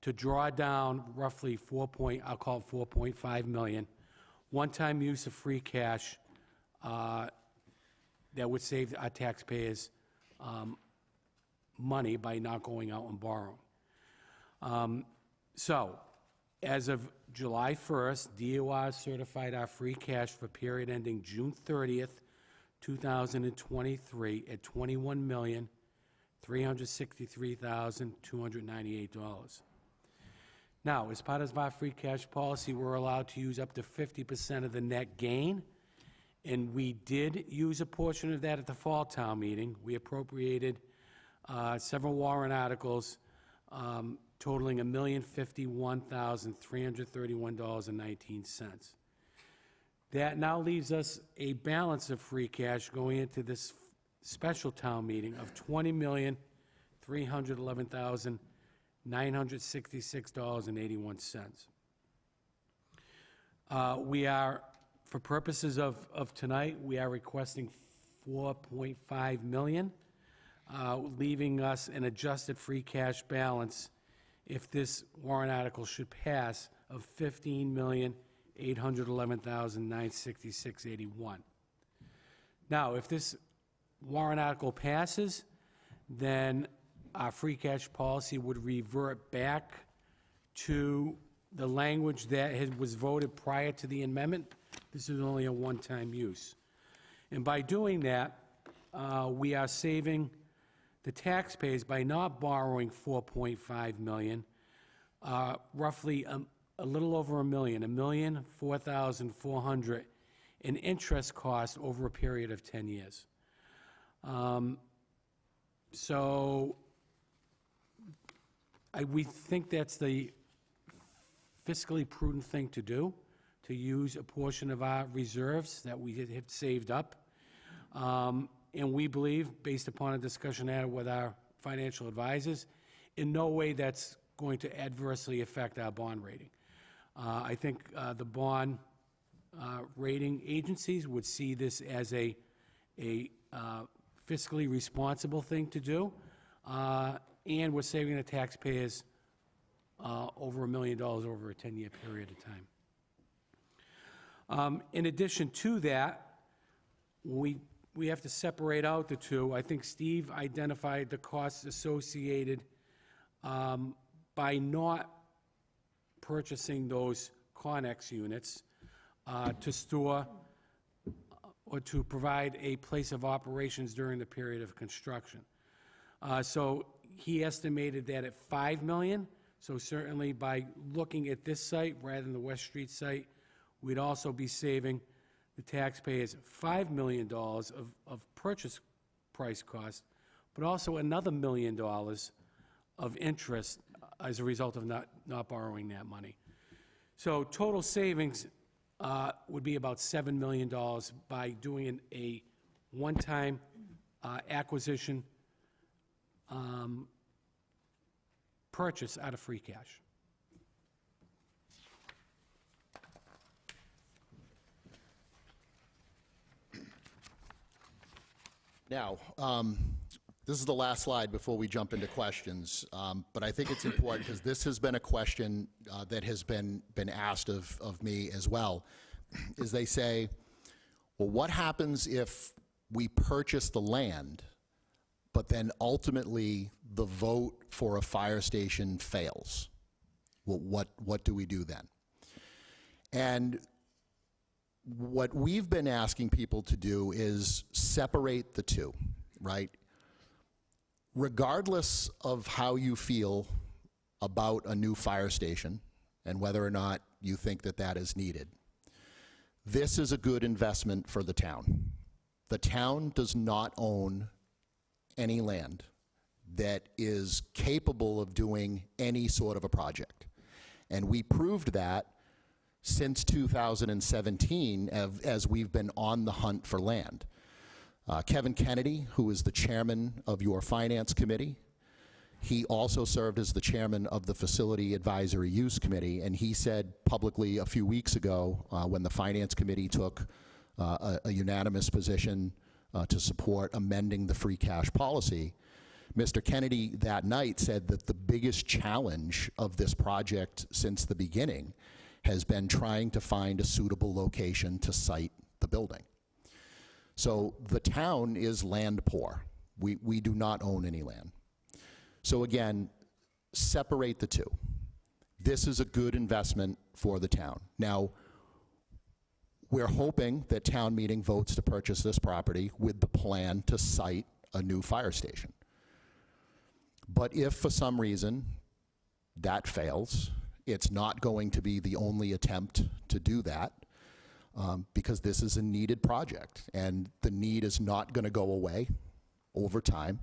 to draw down roughly I'll call it $4.5 million, one-time use of free cash that would save our taxpayers money by not going out and borrowing. So, as of July 1st, DOR certified our free cash for period ending June 30th, 2023 at $21,363,298. Now, as part of our free cash policy, we're allowed to use up to 50% of the net gain, and we did use a portion of that at the fall town meeting. We appropriated several warrant articles totaling $1,051,331.19. That now leaves us a balance of free cash going into this special town meeting of $20,311,966.81. We are, for purposes of tonight, we are requesting 4.5 million, leaving us an adjusted free cash balance, if this warrant article should pass, of $15,811,966.81. Now, if this warrant article passes, then our free cash policy would revert back to the language that was voted prior to the amendment. This is only a one-time use. And by doing that, we are saving the taxpayers by not borrowing 4.5 million, roughly a little over $1 million, $1,004,400 in interest cost over a period of 10 years. So we think that's the fiscally prudent thing to do, to use a portion of our reserves that we have saved up. And we believe, based upon a discussion I had with our financial advisors, in no way that's going to adversely affect our bond rating. I think the bond rating agencies would see this as a fiscally responsible thing to do, and we're saving the taxpayers over $1 million over a 10-year period of time. In addition to that, we have to separate out the two. I think Steve identified the costs associated by not purchasing those Connex units to store or to provide a place of operations during the period of construction. So he estimated that at $5 million. So certainly by looking at this site rather than the West Street site, we'd also be saving the taxpayers $5 million of purchase price cost, but also another $1 million of interest as a result of not borrowing that money. So total savings would be about $7 million by doing a one-time acquisition purchase out of free cash. Now, this is the last slide before we jump into questions, but I think it's important because this has been a question that has been asked of me as well, is they say, well, what happens if we purchase the land, but then ultimately the vote for a fire station fails? Well, what do we do then? And what we've been asking people to do is separate the two, right? Regardless of how you feel about a new fire station and whether or not you think that that is needed, this is a good investment for the town. The town does not own any land that is capable of doing any sort of a project. And we proved that since 2017 as we've been on the hunt for land. Kevin Kennedy, who is the chairman of your finance committee, he also served as the chairman of the Facility Advisory Use Committee, and he said publicly a few weeks ago when the finance committee took a unanimous position to support amending the free cash policy, Mr. Kennedy that night said that the biggest challenge of this project since the beginning has been trying to find a suitable location to site the building. So the town is land poor. We do not own any land. So again, separate the two. This is a good investment for the town. Now, we're hoping that town meeting votes to purchase this property with the plan to site a new fire station. But if for some reason that fails, it's not going to be the only attempt to do that, because this is a needed project and the need is not going to go away over time.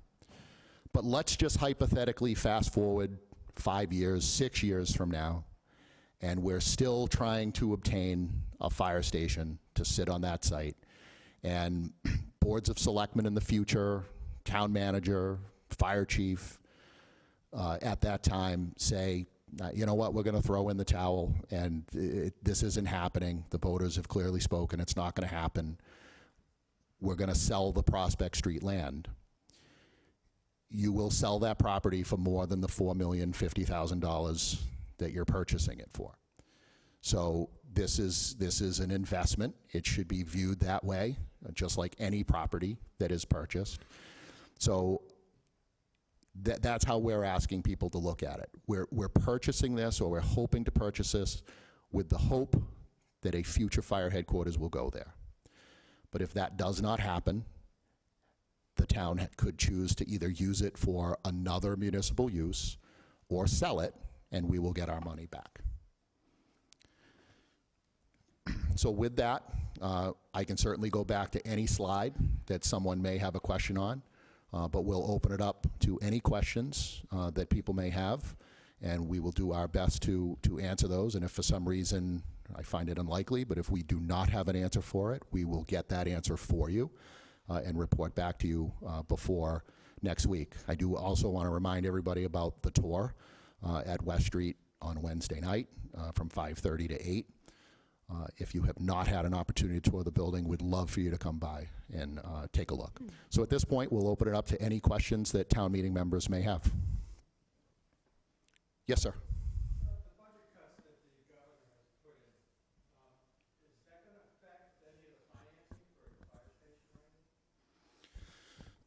But let's just hypothetically fast forward 5 years, 6 years from now, and we're still trying to obtain a fire station to sit on that site. And boards of selectmen in the future, town manager, fire chief, at that time say, you know what, we're going to throw in the towel, and this isn't happening. The voters have clearly spoken. It's not going to happen. We're going to sell the Prospect Street land. You will sell that property for more than the $4,050,000 that you're purchasing it for. So this is an investment. It should be viewed that way, just like any property that is purchased. So that's how we're asking people to look at it. We're purchasing this, or we're hoping to purchase this, with the hope that a future fire headquarters will go there. But if that does not happen, the town could choose to either use it for another municipal use or sell it, and we will get our money back. So with that, I can certainly go back to any slide that someone may have a question on, but we'll open it up to any questions that people may have, and we will do our best to answer those. And if for some reason I find it unlikely, but if we do not have an answer for it, we will get that answer for you and report back to you before next week. I do also want to remind everybody about the tour at West Street on Wednesday night from 5:30 to 8. If you have not had an opportunity to tour the building, we'd love for you to come by and take a look. So at this point, we'll open it up to any questions that town meeting members may have. Yes, sir. The budget cuts that the governor has put in, is that going to affect any of the financing for the fire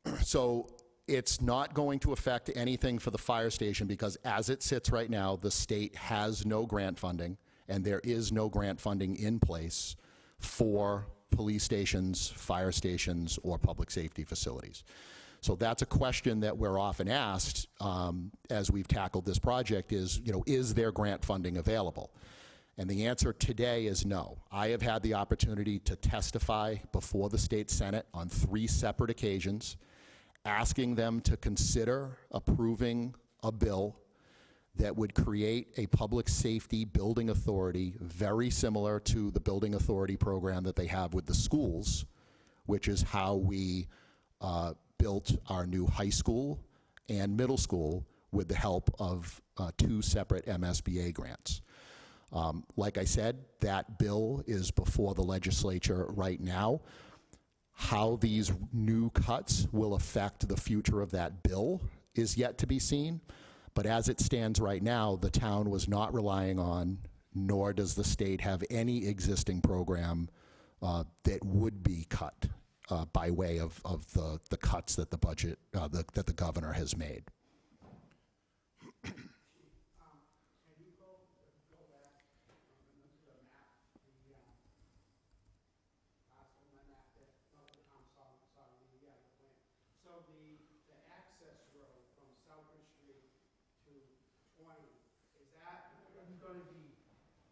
station? So it's not going to affect anything for the fire station, because as it sits right now, the state has no grant funding, and there is no grant funding in place for police stations, fire stations, or public safety facilities. So that's a question that we're often asked as we've tackled this project is, is there grant funding available? And the answer today is no. I have had the opportunity to testify before the state Senate on 3 separate occasions, asking them to consider approving a bill that would create a public safety building authority very similar to the building authority program that they have with the schools, which is how we built our new high school and middle school with the help of 2 separate MSBA grants. Like I said, that bill is before the legislature right now. How these new cuts will affect the future of that bill is yet to be seen. But as it stands right now, the town was not relying on, nor does the state have any existing program that would be cut by way of the cuts that the budget, that the governor has made.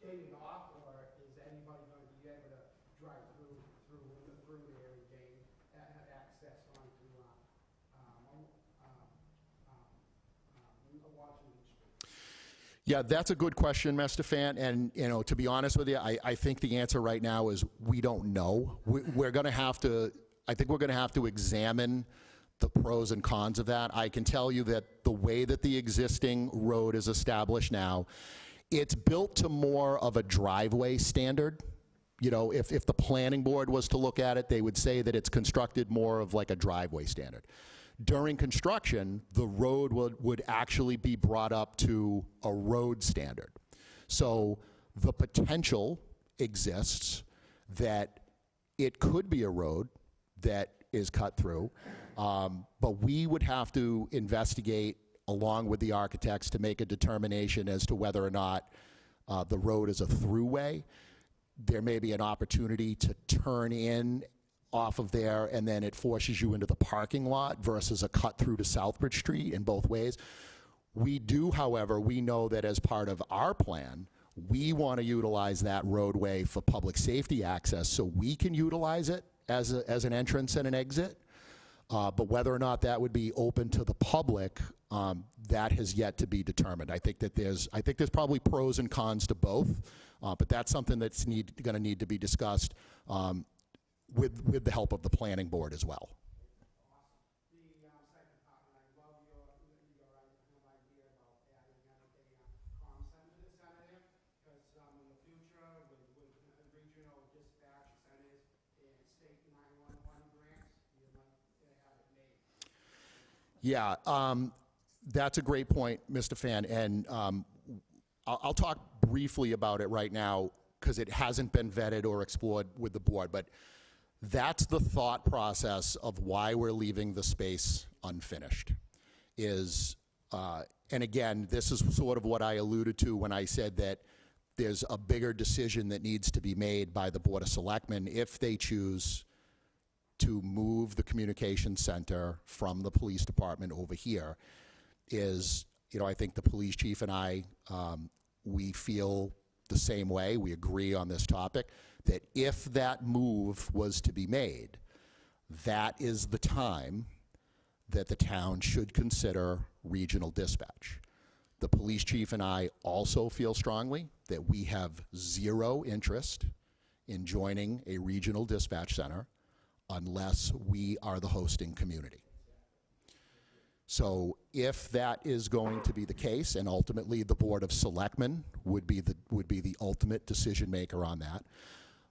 Gated off, or is anybody going to be able to drive through there and gain access onto Washington Street? Yeah, that's a good question, Mr. Fant. And to be honest with you, I think the answer right now is we don't know. We're going to have to. I think we're going to have to examine the pros and cons of that. I can tell you that the way that the existing road is established now, it's built to more of a driveway standard. If the planning board was to look at it, they would say that it's constructed more of like a driveway standard. During construction, the road would actually be brought up to a road standard. So the potential exists that it could be a road that is cut through, but we would have to investigate along with the architects to make a determination as to whether or not the road is a throughway. There may be an opportunity to turn in off of there, and then it forces you into the parking lot versus a cut through to Southbridge Street in both ways. We do, however, we know that as part of our plan, we want to utilize that roadway for public safety access, so we can utilize it as an entrance and an exit. But whether or not that would be open to the public, that has yet to be determined. I think there's probably pros and cons to both, but that's something that's going to need to be discussed with the help of the planning board as well. The second part, and I love your idea about adding a comms Yeah, that's a great point, Mr. Fan, and I'll talk briefly about it right now because it hasn't been vetted or explored with the board, but that's the thought process of why we're leaving the space unfinished. And again, this is sort of what I alluded to when I said that there's a bigger decision that needs to be made by the Board of Selectmen if they choose to move the communications center from the police department over here. I think the police chief and I, we feel the same way. We agree on this topic, that if that move was to be made, that is the time that the town should consider regional dispatch. The police chief and I also feel strongly that we have zero interest in joining a regional dispatch center unless we are the hosting community. So if that is going to be the case, and ultimately the Board of Selectmen would be the ultimate decision maker on that,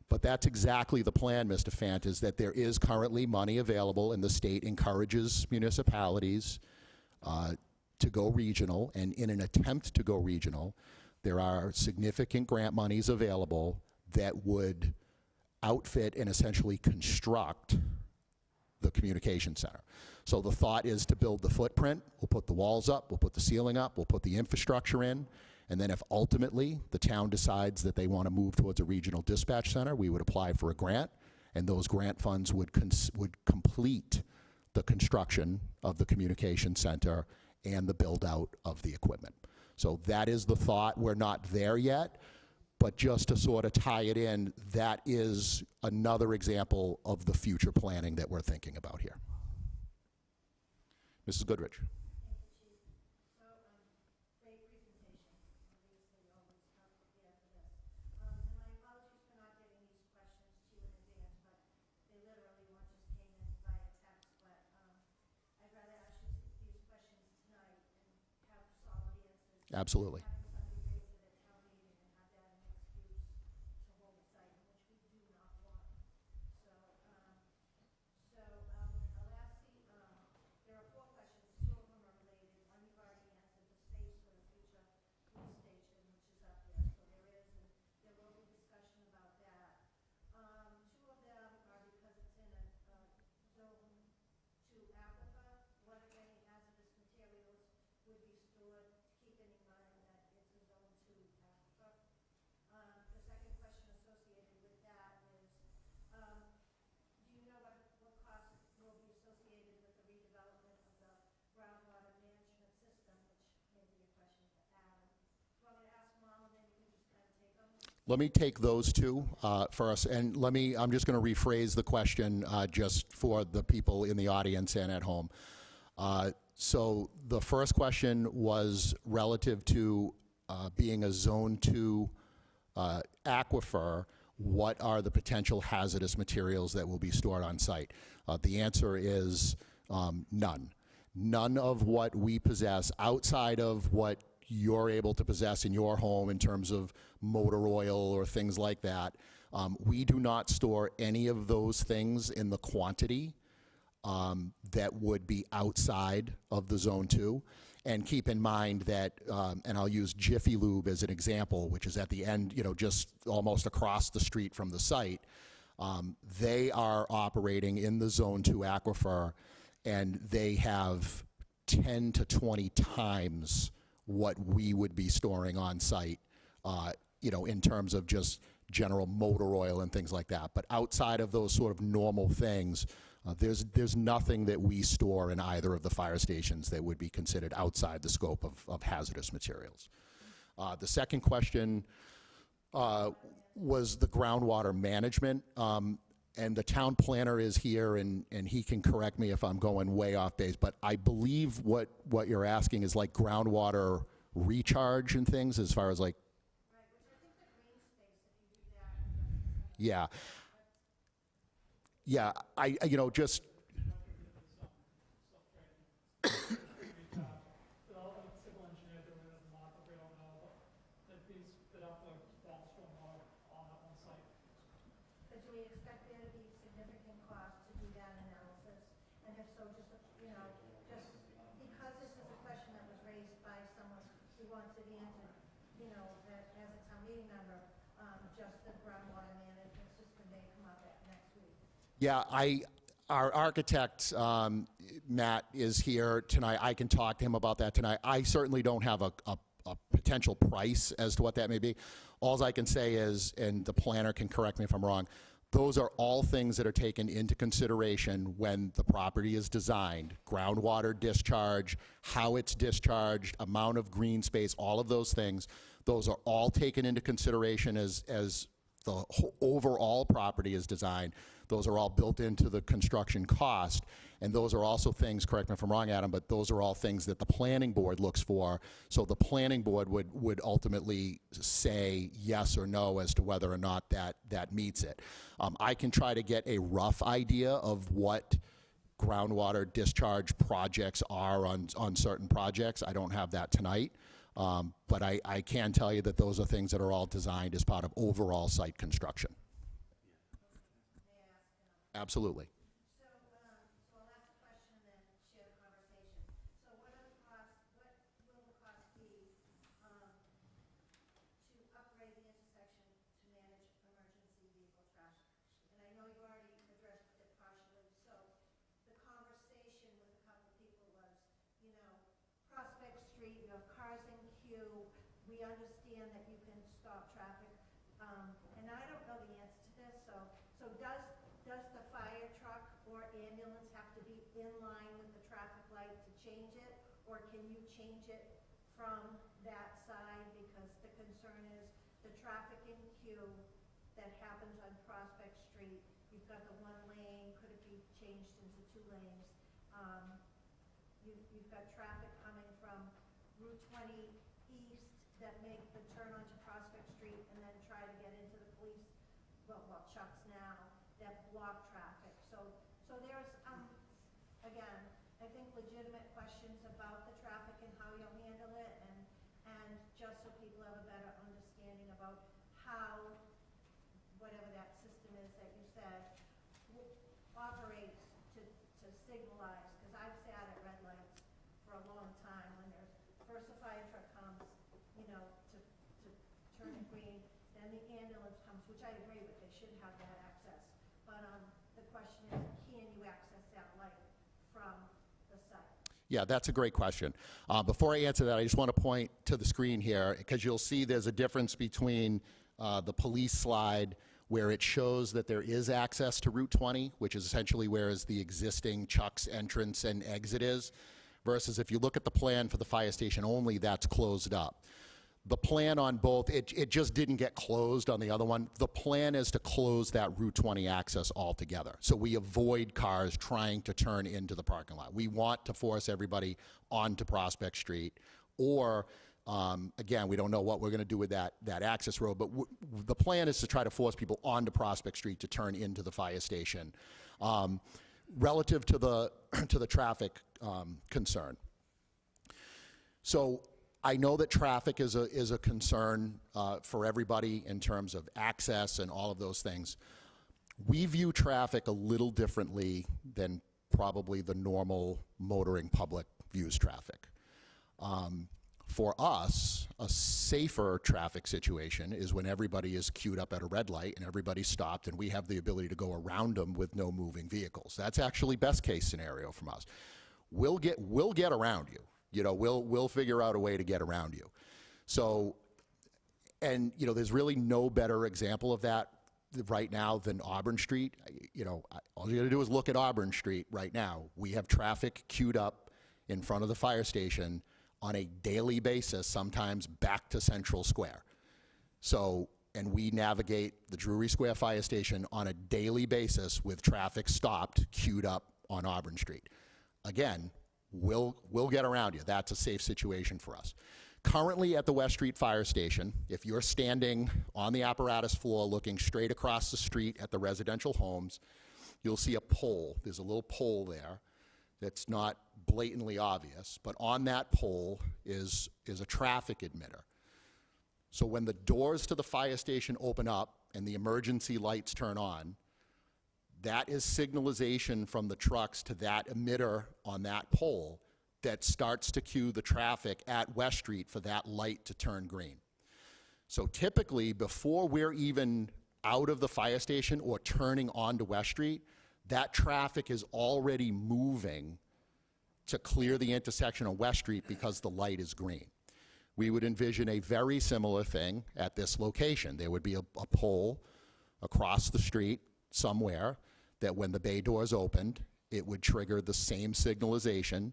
but that's exactly the plan, Mr. Fant, is that there is currently money available, and the state encourages municipalities to go regional, and in an attempt to go regional, there are significant grant monies available that would outfit and essentially construct the communication center. So the thought is to build the footprint. We'll put the walls up, we'll put the ceiling up, we'll put the infrastructure in, and then if ultimately the town decides that they want to move towards a regional dispatch center, we would apply for a grant, and those grant funds would complete the construction of the communication center and the build-out of the equipment. So that is the thought. We're not there yet, but just to sort of tie it in, that is another example of the future planning that we're thinking about here. Mrs. Goodrich. Absolutely. Let me take those two first, and I'm just going to rephrase the question just for the people in the audience and at home. So the first question was relative to being a Zone 2 aquifer, what are the potential hazardous materials that will be stored on site? The answer is none. None of what we possess outside of what you're able to possess in your home in terms of motor oil or things like that. We do not store any of those things in the quantity that would be outside of the Zone 2. And keep in mind that, and I'll use Jiffy Lube as an example, which is at the end, just almost across the street from the site. They are operating in the Zone 2 aquifer, and they have 10 to 20 times what we would be storing on site, in terms of just general motor oil and things like that. But outside of those sort of normal things, there's nothing that we store in either of the fire stations that would be considered outside the scope of hazardous materials. The second question was the groundwater management. And the town planner is here, and he can correct me if I'm going way off base, but I believe what you're asking is like groundwater recharge and things as far as like... Right, which I think the green space, if you do that... Yeah. Yeah, just... he wants it answered, as a town meeting member, just the groundwater management system may come up at next week. Yeah, our architect, Matt, is here tonight. I can talk to him about that tonight. I certainly don't have a potential price as to what that may be. Alls I can say is, and the planner can correct me if I'm wrong, those are all things that are taken into consideration when the property is designed. Groundwater discharge, how it's discharged, amount of green space, all of those things. Those are all taken into consideration as the overall property is designed. Those are all built into the construction cost. And those are also things, correct me if I'm wrong, Adam, but those are all things that the planning board looks for. So the planning board would ultimately say yes or no as to whether or not that meets it. I can try to get a rough idea of what groundwater discharge projects are on certain projects. I don't have that tonight. But I can tell you that those are things that are all designed as part of overall site construction. Absolutely. So I'll ask a question and then share the conversation. So what will the cost be, to upgrade the intersection to manage emergency vehicle traffic? And I know you already addressed it partially, so the conversation with a couple people was, Prospect Street, you have cars in queue, we understand that you can stop traffic, and I don't know the answer to this, so does the fire truck or ambulance have to be in line with the traffic light to change it? Or can you change it from that side? Because the concern is the traffic in queue that happens on Prospect Street. You've got the one lane, could it be changed into 2 lanes? You've got traffic coming from Route 20 east that make the turn onto Prospect Street and then try to get into the police, well, Chuck's now, that block traffic. So there's, again, I think legitimate questions about the traffic and how you'll handle it, and just so people have a better understanding about how, whatever that system is that you said, operates to signalize, because I've sat at red lights for a long time when there's, first a fire truck comes, to turn it green, then the ambulance comes, which I agree with, they should have that access. But the question is, can you access that light from the site? Yeah, that's a great question. Before I answer that, I just want to point to the screen here, because you'll see there's a difference between the police slide where it shows that there is access to Route 20, which is essentially where is the existing Chuck's entrance and exit is, versus if you look at the plan for the fire station only, that's closed up. The plan on both, it just didn't get closed on the other one. The plan is to close that Route 20 access altogether. So we avoid cars trying to turn into the parking lot. We want to force everybody onto Prospect Street, or again, we don't know what we're going to do with that access road, but the plan is to try to force people onto Prospect Street to turn into the fire station. Relative to the traffic concern. So I know that traffic is a concern for everybody in terms of access and all of those things. We view traffic a little differently than probably the normal motoring public views traffic. For us, a safer traffic situation is when everybody is queued up at a red light and everybody's stopped and we have the ability to go around them with no moving vehicles. That's actually best case scenario from us. We'll get around you. We'll figure out a way to get around you. So, and there's really no better example of that right now than Auburn Street. All you got to do is look at Auburn Street right now. We have traffic queued up in front of the fire station on a daily basis, sometimes back to Central Square. So, and we navigate the Drury Square Fire Station on a daily basis with traffic stopped, queued up on Auburn Street. Again, we'll get around you. That's a safe situation for us. Currently at the West Street Fire Station, if you're standing on the apparatus floor looking straight across the street at the residential homes, you'll see a pole. There's a little pole there that's not blatantly obvious, but on that pole is a traffic emitter. So when the doors to the fire station open up and the emergency lights turn on, that is signalization from the trucks to that emitter on that pole that starts to cue the traffic at West Street for that light to turn green. So typically, before we're even out of the fire station or turning onto West Street, that traffic is already moving to clear the intersection of West Street because the light is green. We would envision a very similar thing at this location. There would be a pole across the street somewhere that when the bay doors opened, it would trigger the same signalization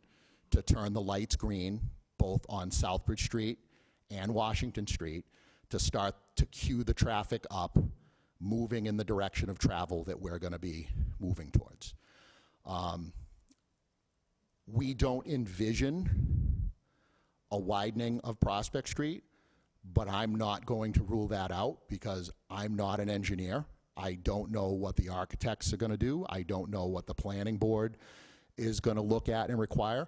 to turn the lights green, both on Southbridge Street and Washington Street, to start to cue the traffic up, moving in the direction of travel that we're going to be moving towards. We don't envision a widening of Prospect Street, but I'm not going to rule that out because I'm not an engineer. I don't know what the architects are going to do. I don't know what the planning board is going to look at and require.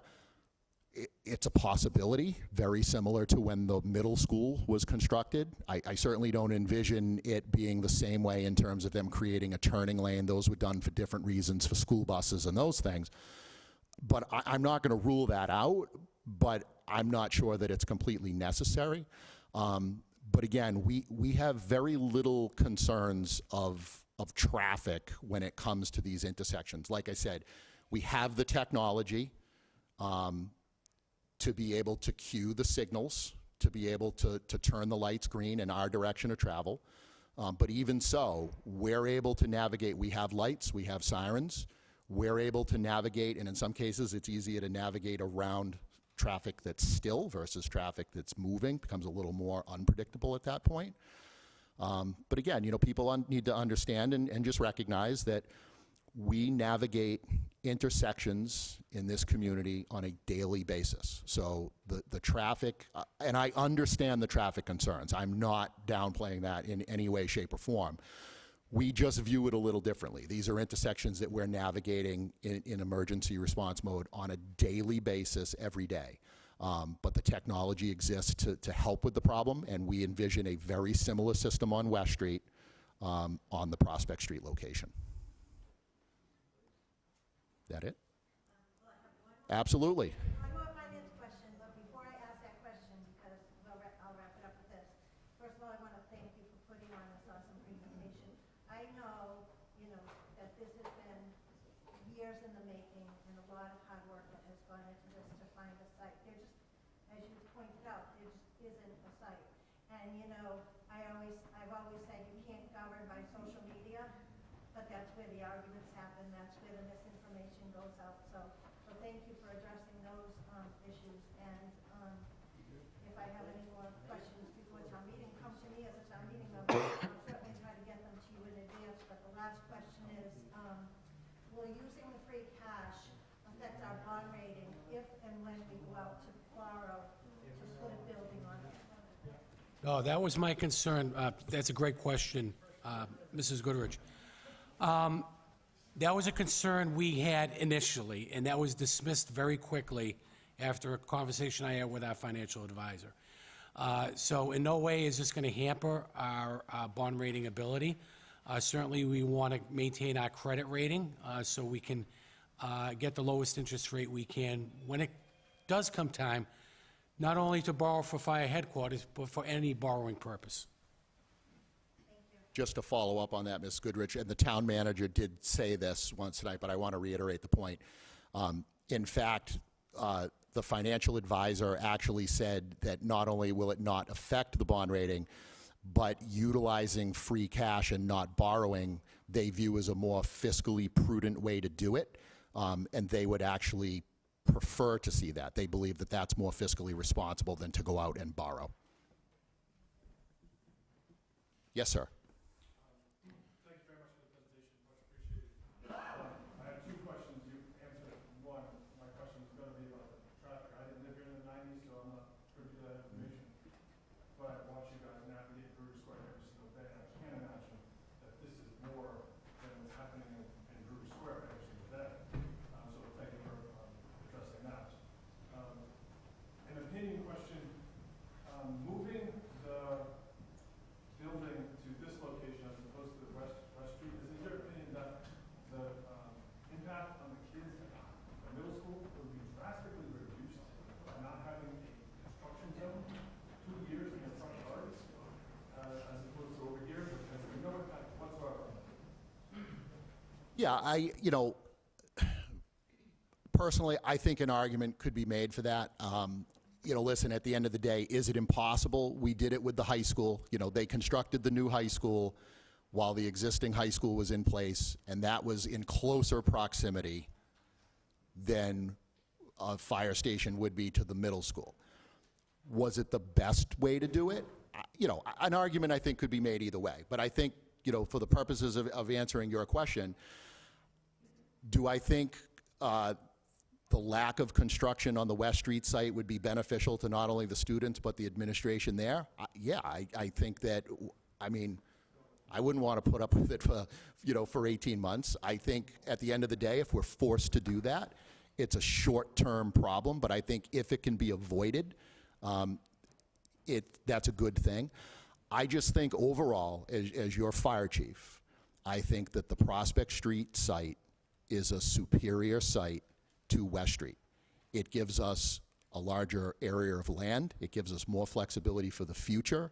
It's a possibility, very similar to when the middle school was constructed. I certainly don't envision it being the same way in terms of them creating a turning lane. Those were done for different reasons for school buses and those things. But I'm not going to rule that out, but I'm not sure that it's completely necessary. But again, we have very little concerns of traffic when it comes to these intersections. Like I said, we have the technology to be able to cue the signals, to be able to turn the lights green in our direction of travel. But even so, we're able to navigate. We have lights, we have sirens. We're able to navigate, and in some cases, it's easier to navigate around traffic that's still versus traffic that's moving. Becomes a little more unpredictable at that point. But again, people need to understand and just recognize that we navigate intersections in this community on a daily basis. So the traffic, and I understand the traffic concerns. I'm not downplaying that in any way, shape, or form. We just view it a little differently. These are intersections that we're navigating in emergency response mode on a daily basis every day. But the technology exists to help with the problem, and we envision a very similar system on West Street on the Prospect Street location. That it? Absolutely. One more finance question, but before I ask that question, because I'll wrap it up with this. First of all, I want to thank you for putting on this awesome presentation. I know, that this has been years in the making and a lot of hard work that has gone into this to find a site. There just, as you pointed out, there just isn't a site. And, I've always said you can't govern by social media, but that's where the arguments happen, that's where the misinformation goes out. So thank you for addressing those issues. And if I have any more questions before town meeting, come to me as a town meeting member. I'll certainly try to get them to you in advance. But the last question is, will using the free cash affect our bond rating if and when we go out to borrow to put a building on it? Oh, that was my concern. That's a great question, Mrs. Goodrich. That was a concern we had initially, and that was dismissed very quickly after a conversation I had with our financial advisor. So in no way is this going to hamper our bond rating ability. Certainly, we want to maintain our credit rating so we can get the lowest interest rate we can when it does come time, not only to borrow for fire headquarters, but for any borrowing purpose. Just to follow up on that, Ms. Goodrich, and the town manager did say this once tonight, but I want to reiterate the point. In fact, the financial advisor actually said that not only will it not affect the bond rating, but utilizing free cash and not borrowing, they view as a more fiscally prudent way to do it, and they would actually prefer to see that. They believe that that's more fiscally responsible than to go out and borrow. Yes, sir. Moving the building to this Yeah, personally, I think an argument could be made for that. Listen, at the end of the day, is it impossible? We did it with the high school. They constructed the new high school while the existing high school was in place, and that was in closer proximity than a fire station would be to the middle school. Was it the best way to do it? An argument I think could be made either way. But I think, for the purposes of answering your question, do I think the lack of construction on the West Street site would be beneficial to not only the students but the administration there? Yeah, I think that, I wouldn't want to put up with it for 18 months. I think at the end of the day, if we're forced to do that, it's a short-term problem, but I think if it can be avoided, that's a good thing. I just think overall, as your fire chief, I think that the Prospect Street site is a superior site to West Street. It gives us a larger area of land. It gives us more flexibility for the future.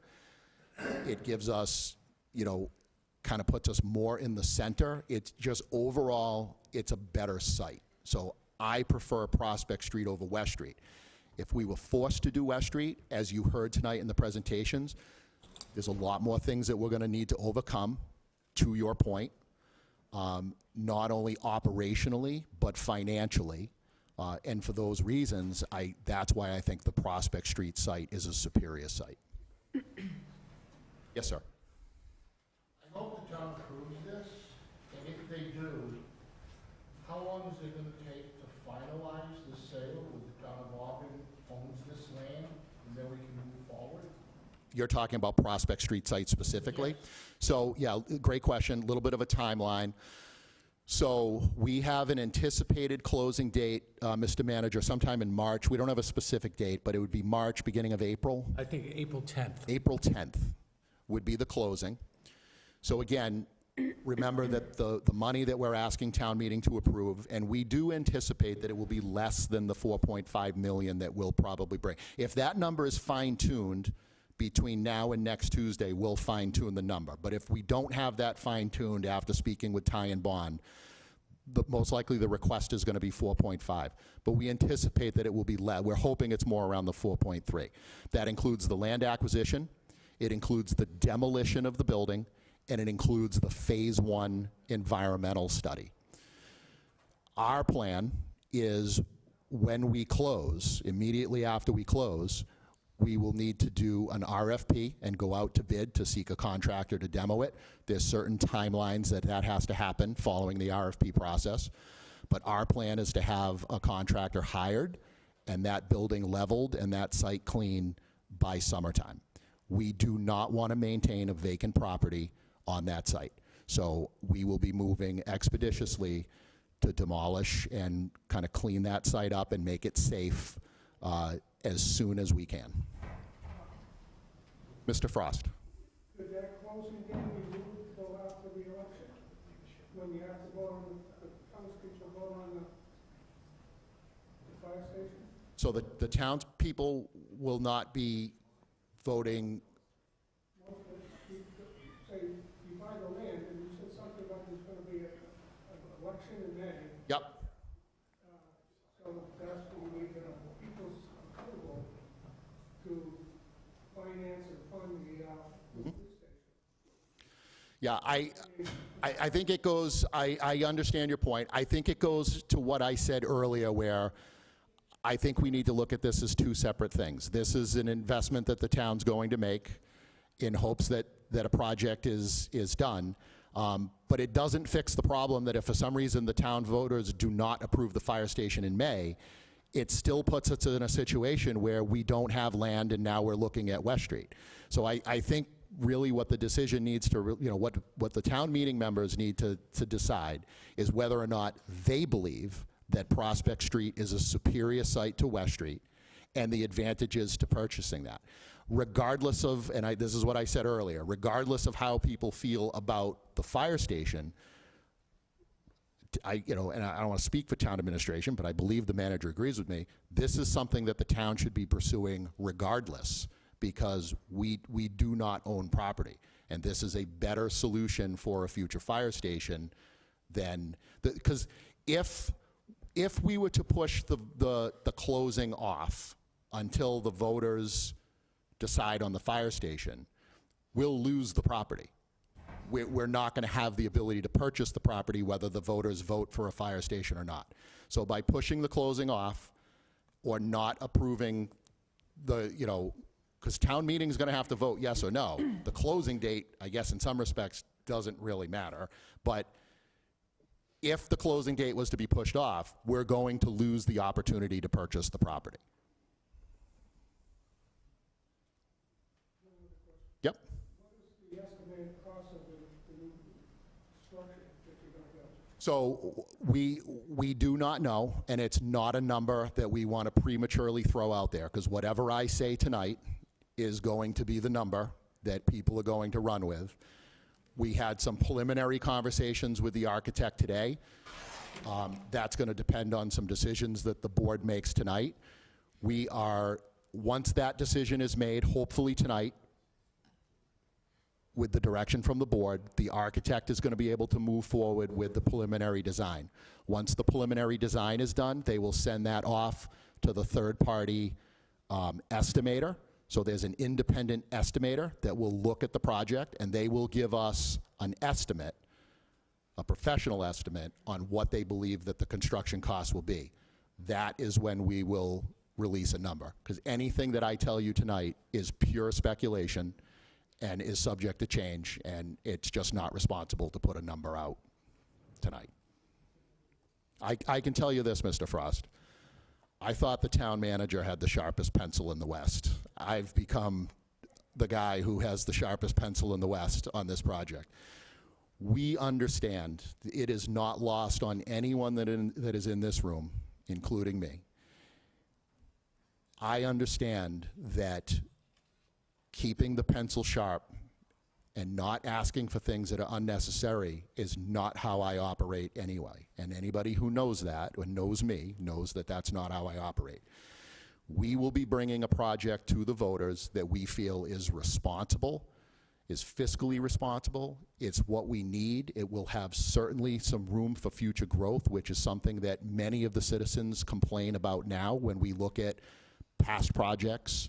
It gives us, kind of puts us more in the center. It's just overall, it's a better site. So I prefer Prospect Street over West Street. If we were forced to do West Street, as you heard tonight in the presentations, there's a lot more things that we're going to need to overcome, to your point, not only operationally, but financially. And for those reasons, that's why I think the Prospect Street site is a superior site. Yes, sir. I hope the town approves this, and if they do, how long is it gonna take to finalize the sale with the town of Auburn owns this land, and then we can move forward? You're talking about Prospect Street site specifically? Yes. So, yeah, great question, a little bit of a timeline. So we have an anticipated closing date, Mr. Manager, sometime in March. We don't have a specific date, but it would be March, beginning of April. I think April 10th. April 10th would be the closing. So again, remember that the money that we're asking town meeting to approve, and we do anticipate that it will be less than the 4.5 million that we'll probably bring. If that number is fine-tuned between now and next Tuesday, we'll fine-tune the number. But if we don't have that fine-tuned after speaking with Ty and Bond, most likely the request is going to be 4.5. But we anticipate that it will be less. We're hoping it's more around the 4.3. That includes the land acquisition, it includes the demolition of the building, and it includes the Phase 1 environmental study. Our plan is when we close, immediately after we close, we will need to do an RFP and go out to bid to seek a contractor to demo it. There's certain timelines that has to happen following the RFP process. But our plan is to have a contractor hired and that building leveled and that site clean by summertime. We do not want to maintain a vacant property on that site. So we will be moving expeditiously to demolish and kind of clean that site up and make it safe as soon as we can. Mr. Frost. Could that closing date be moved till after the election? When you have to vote on, the townspeople vote on the fire station? So the townspeople will not be voting. Say, you buy the land, and you said something about there's gonna be an election in May, Yep. so that's when you need people's approval to finance and fund the police station. Yeah, I think it goes, I understand your point. I think it goes to what I said earlier, where I think we need to look at this as two separate things. This is an investment that the town's going to make in hopes that a project is done. But it doesn't fix the problem that if for some reason the town voters do not approve the fire station in May, it still puts us in a situation where we don't have land and now we're looking at West Street. So I think really what the decision needs to, what the town meeting members need to decide is whether or not they believe that Prospect Street is a superior site to West Street and the advantages to purchasing that. Regardless of, and this is what I said earlier, regardless of how people feel about the fire station, and I don't want to speak for town administration, but I believe the manager agrees with me, this is something that the town should be pursuing regardless, because we do not own property. And this is a better solution for a future fire station then, because if we were to push the closing off until the voters decide on the fire station, we'll lose the property. We're not going to have the ability to purchase the property whether the voters vote for a fire station or not. So by pushing the closing off or not approving because town meeting's going to have to vote yes or no. The closing date, I guess in some respects, doesn't really matter. But if the closing date was to be pushed off, we're going to lose the opportunity to purchase the property. Yep. What is the estimated cost of the new structure that you're gonna build? So we do not know, and it's not a number that we want to prematurely throw out there, because whatever I say tonight is going to be the number that people are going to run with. We had some preliminary conversations with the architect today. That's going to depend on some decisions that the board makes tonight. Once that decision is made, hopefully tonight, with the direction from the board, the architect is going to be able to move forward with the preliminary design. Once the preliminary design is done, they will send that off to the third-party estimator. So there's an independent estimator that will look at the project, and they will give us an estimate, a professional estimate, on what they believe that the construction costs will be. That is when we will release a number, because anything that I tell you tonight is pure speculation and is subject to change, and it's just not responsible to put a number out tonight. I can tell you this, Mr. Frost. I thought the town manager had the sharpest pencil in the West. I've become the guy who has the sharpest pencil in the West on this project. We understand, it is not lost on anyone that is in this room, including me. I understand that keeping the pencil sharp and not asking for things that are unnecessary is not how I operate anyway. And anybody who knows that, or knows me, knows that that's not how I operate. We will be bringing a project to the voters that we feel is responsible, is fiscally responsible. It's what we need. It will have certainly some room for future growth, which is something that many of the citizens complain about now when we look at past projects.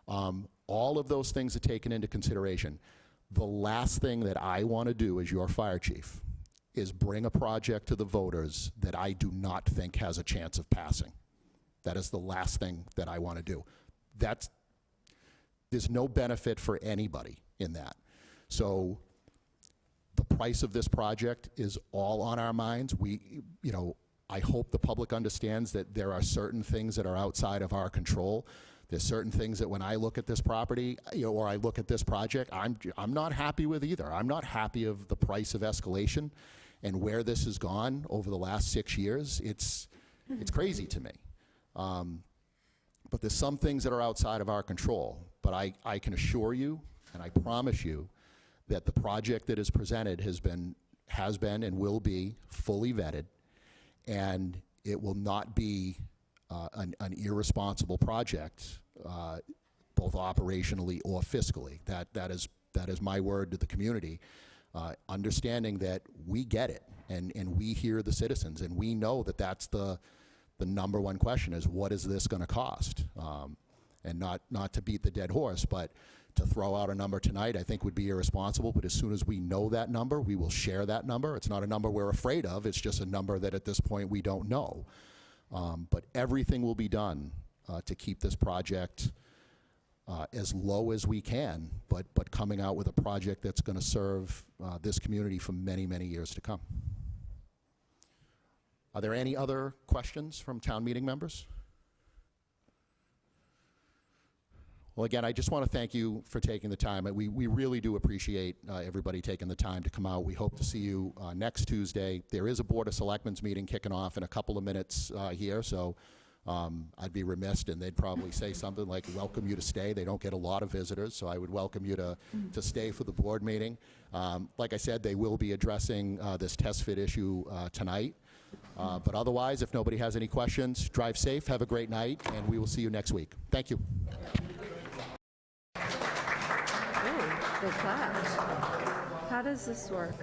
All of those things are taken into consideration. The last thing that I want to do as your fire chief is bring a project to the voters that I do not think has a chance of passing. That is the last thing that I want to do. There's no benefit for anybody in that. So the price of this project is all on our minds. I hope the public understands that there are certain things that are outside of our control. There's certain things that when I look at this property, or I look at this project, I'm not happy with either. I'm not happy of the price of escalation and where this has gone over the last 6 years. It's crazy to me. But there's some things that are outside of our control. But I can assure you, and I promise you, that the project that is presented has been and will be fully vetted, and it will not be an irresponsible project, both operationally or fiscally. That is my word to the community, understanding that we get it, and we hear the citizens, and we know that that's the number one question is, what is this going to cost? And not to beat the dead horse, but to throw out a number tonight I think would be irresponsible. But as soon as we know that number, we will share that number. It's not a number we're afraid of. It's just a number that at this point we don't know. But everything will be done to keep this project as low as we can, but coming out with a project that's going to serve this community for many, many years to come. Are there any other questions from town meeting members? Well, again, I just want to thank you for taking the time. We really do appreciate everybody taking the time to come out. We hope to see you next Tuesday. There is a Board of Selectmen's meeting kicking off in a couple of minutes here, so I'd be remiss, and they'd probably say something like, welcome you to stay. They don't get a lot of visitors, so I would welcome you to stay for the board meeting. Like I said, they will be addressing this test fit issue tonight. But otherwise, if nobody has any questions, drive safe, have a great night, and we will see you next week. Thank you. Good class. How does this work?